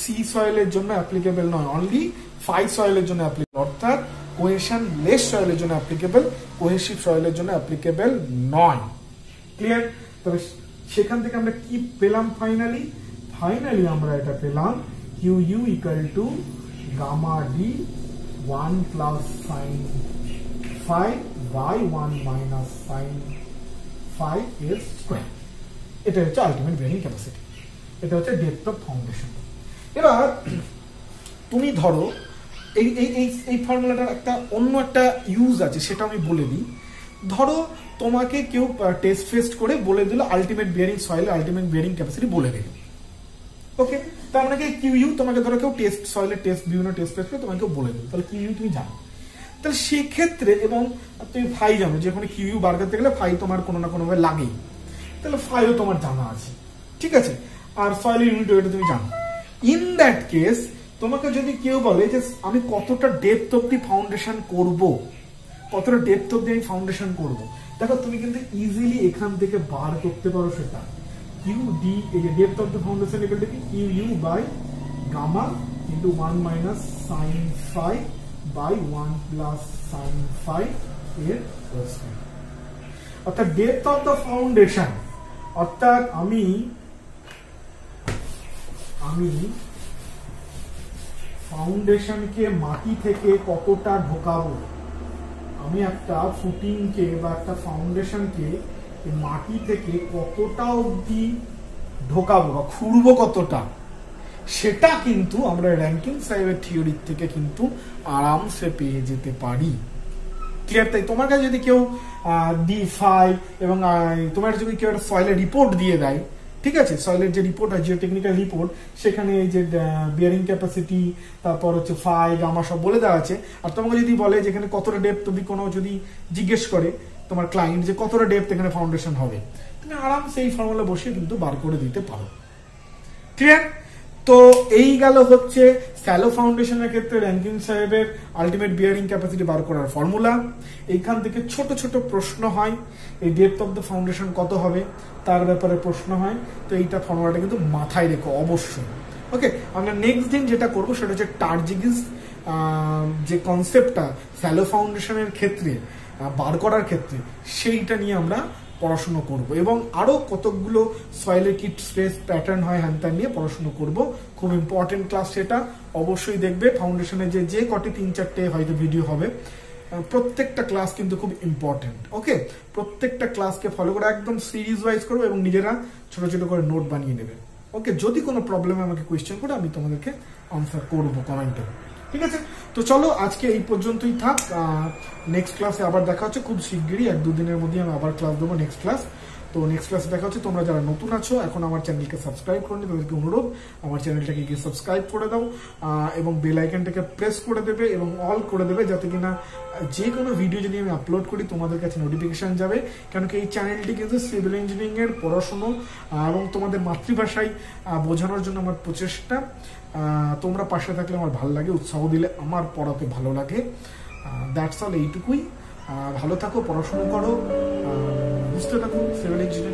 S1: সি সয়েলের জন্য অ্যাপ্লিকেবল নয়, অনলি ফাই সয়েলের জন্য অ্যাপ্লিকেবল, অর্থাৎ কোহেশন লেস সয়েলের জন্য অ্যাপ্লিকেবল, কোহেসিভ সয়েলের জন্য অ্যাপ্লিকেবল নয়। ক্লিয়ার? তবে সেখান থেকে আমরা কি পেলাম ফাইনালি আমরা এটা পেলাম QU equal to gamma D 1 plus sine phi by 1 minus sine phi এর স্কয়ার। এটা হচ্ছে আলটিমেট বিয়ারিং ক্যাপাসিটি, এটা হচ্ছে ডেপথ অফ ফাউন্ডেশন। এবার তুমি ধরো এই ফর্মুলাটার একটা অন্য একটা ইউজ আছে, সেটা আমি বলে দিই। ধরো তোমাকে কেউ টেস্ট করে বলে দিল ultimate bearing soil, ultimate bearing capacity বলে দিল। ওকে, তার মানে কিউ তোমাকে ধরো কেউ টেস্ট সয়েলের বিভিন্ন টেস্ট করে তোমাকে বলে দিল, তাহলে কিউ তুমি জানো। তাহলে সেক্ষেত্রে এবং তুমি ফাই জানো, যে কোনো কিউ বার করতে গেলে ফাই তোমার কোনো না কোনোভাবে লাগেই, তাহলে ফাইও তোমার জানা আছে, ঠিক আছে। আর সয়েলের ইউনিট ওয়েট তুমি জানো। ইন দ্যাট কেস তোমাকে যদি কেউ বলে যে আমি কতটা ডেপথ অব্দি ফাউন্ডেশন করব, কতটা ডেপথ অব্দি আমি ফাউন্ডেশন করব, দেখো তুমি কিন্তু ইজিলি এখান থেকে বার করতে পারো সেটা। কিউ ডি, এই যে depth of the foundation equal to Q U by gamma into 1 minus sine phi by 1 plus sine phi এর হোল স্কয়ার। অর্থাৎ ডেপথ অফ দ্য ফাউন্ডেশন, অর্থাৎ আমি ফাউন্ডেশনকে মাটি থেকে কতটা ঢোকাবো, আমি একটা ফুটিংকে বা একটা ফাউন্ডেশনকে মাটি থেকে কতটা অবধি ঢোকাবো বা খুঁড়বো কতটা, সেটা কিন্তু আমরা র্যাঙ্কিং সাহেবের থিওরি থেকে কিন্তু আরামসে পেয়ে যেতে পারি। ক্লিয়ার? তাই তোমার কাছে যদি কেউ D5 এবং তোমার যদি কেউ একটা সয়েলের রিপোর্ট দিয়ে দেয়, ঠিক আছে, সয়েলের যে রিপোর্ট হয়, জিও টেকনিক্যাল রিপোর্ট, সেখানে এই যে বিয়ারিং ক্যাপাসিটি, তারপর হচ্ছে ফাই গামা সব বলে দেওয়া আছে, আর তোমাকে যদি বলে যেখানে কতটা ডেপথ অবধি, কোনো যদি জিজ্ঞেস করে তোমার ক্লায়েন্ট যে কতটা ডেপথ এখানে ফাউন্ডেশন হবে, তুমি আরামসে এই ফর্মুলা বসিয়ে কিন্তু বার করে দিতে পারো। ক্লিয়ার? তো এই গেল হচ্ছে স্যালো ফাউন্ডেশনের ক্ষেত্রে র্যাঙ্কিং সাহেবের আলটিমেট বিয়ারিং ক্যাপাসিটি বার করার ফর্মুলা। এইখান থেকে ছোট ছোট প্রশ্ন হয়, এই ডেপথ অফ দ্য ফাউন্ডেশন কত হবে তার ব্যাপারে প্রশ্ন হয়, তো এইটা ফর্মুলাটা কিন্তু মাথায় রেখো অবশ্যই। ওকে, আমরা নেক্সট দিন যেটা করবো সেটা হচ্ছে টার্জিগিস যে কনসেপ্টটা স্যালো ফাউন্ডেশনের ক্ষেত্রে বার করার ক্ষেত্রে, সেইটা নিয়ে আমরা পড়াশুনো করব এবং আরো কতগুলো সয়েলের কি স্ট্রেস প্যাটার্ন হয় হ্যান নিয়ে পড়াশুনো করব। খুব ইম্পর্টেন্ট ক্লাস, সেটা অবশ্যই দেখবে। ফাউন্ডেশনের যে কটি 3-4টে হয়তো ভিডিও হবে, প্রত্যেকটা ক্লাস কিন্তু খুব ইম্পর্টেন্ট। ওকে, প্রত্যেকটা ক্লাসকে ফলো করে একদম সিরিজ ওয়াইজ করবো এবং নিজেরা ছোট ছোট করে নোট বানিয়ে নেবে। ওকে, যদি কোনো প্রবলেমে আমাকে কোয়েশ্চেন করে আমি তোমাদেরকে আনসার করবো কমেন্টে। ঠিক আছে, তো চলো আজকে এই পর্যন্তই থাক। নেক্সট ক্লাসে আবার দেখা হচ্ছে খুব শিগগিরই, 1-2 দিনের মধ্যে আমি আবার ক্লাস দেবো নেক্সট ক্লাস। তো নেক্সট ক্লাসে দেখা হচ্ছে। তোমরা যারা নতুন আছো এখন আমার চ্যানেলকে সাবস্ক্রাইব করে নিবে, তাদেরকে অনুরোধ আমার চ্যানেলটাকে গিয়ে সাবস্ক্রাইব করে দাও এবং বেল আইকনটাকে প্রেস করে দেবে এবং অল করে দেবে, যাতে কিনা যে কোনো ভিডিও যদি আমি আপলোড করি তোমাদের কাছে নোটিফিকেশন যাবে। কেন কি এই চ্যানেলটি কিন্তু সিভিল ইঞ্জিনিয়ারিং এর পড়াশোনা এবং তোমাদের মাতৃভাষায় বোঝানোর জন্য আমার প্রচেষ্টা। তোমরা পাশে থাকলে আমার ভালো লাগে, উৎসাহ দিলে আমার পড়াতে ভালো লাগে। দ্যাটস অল, এইটুকুই। ভালো থাকো, পড়াশোনা করো, বুঝতে থাকো সিভিল ইঞ্জিনিয়ারিং।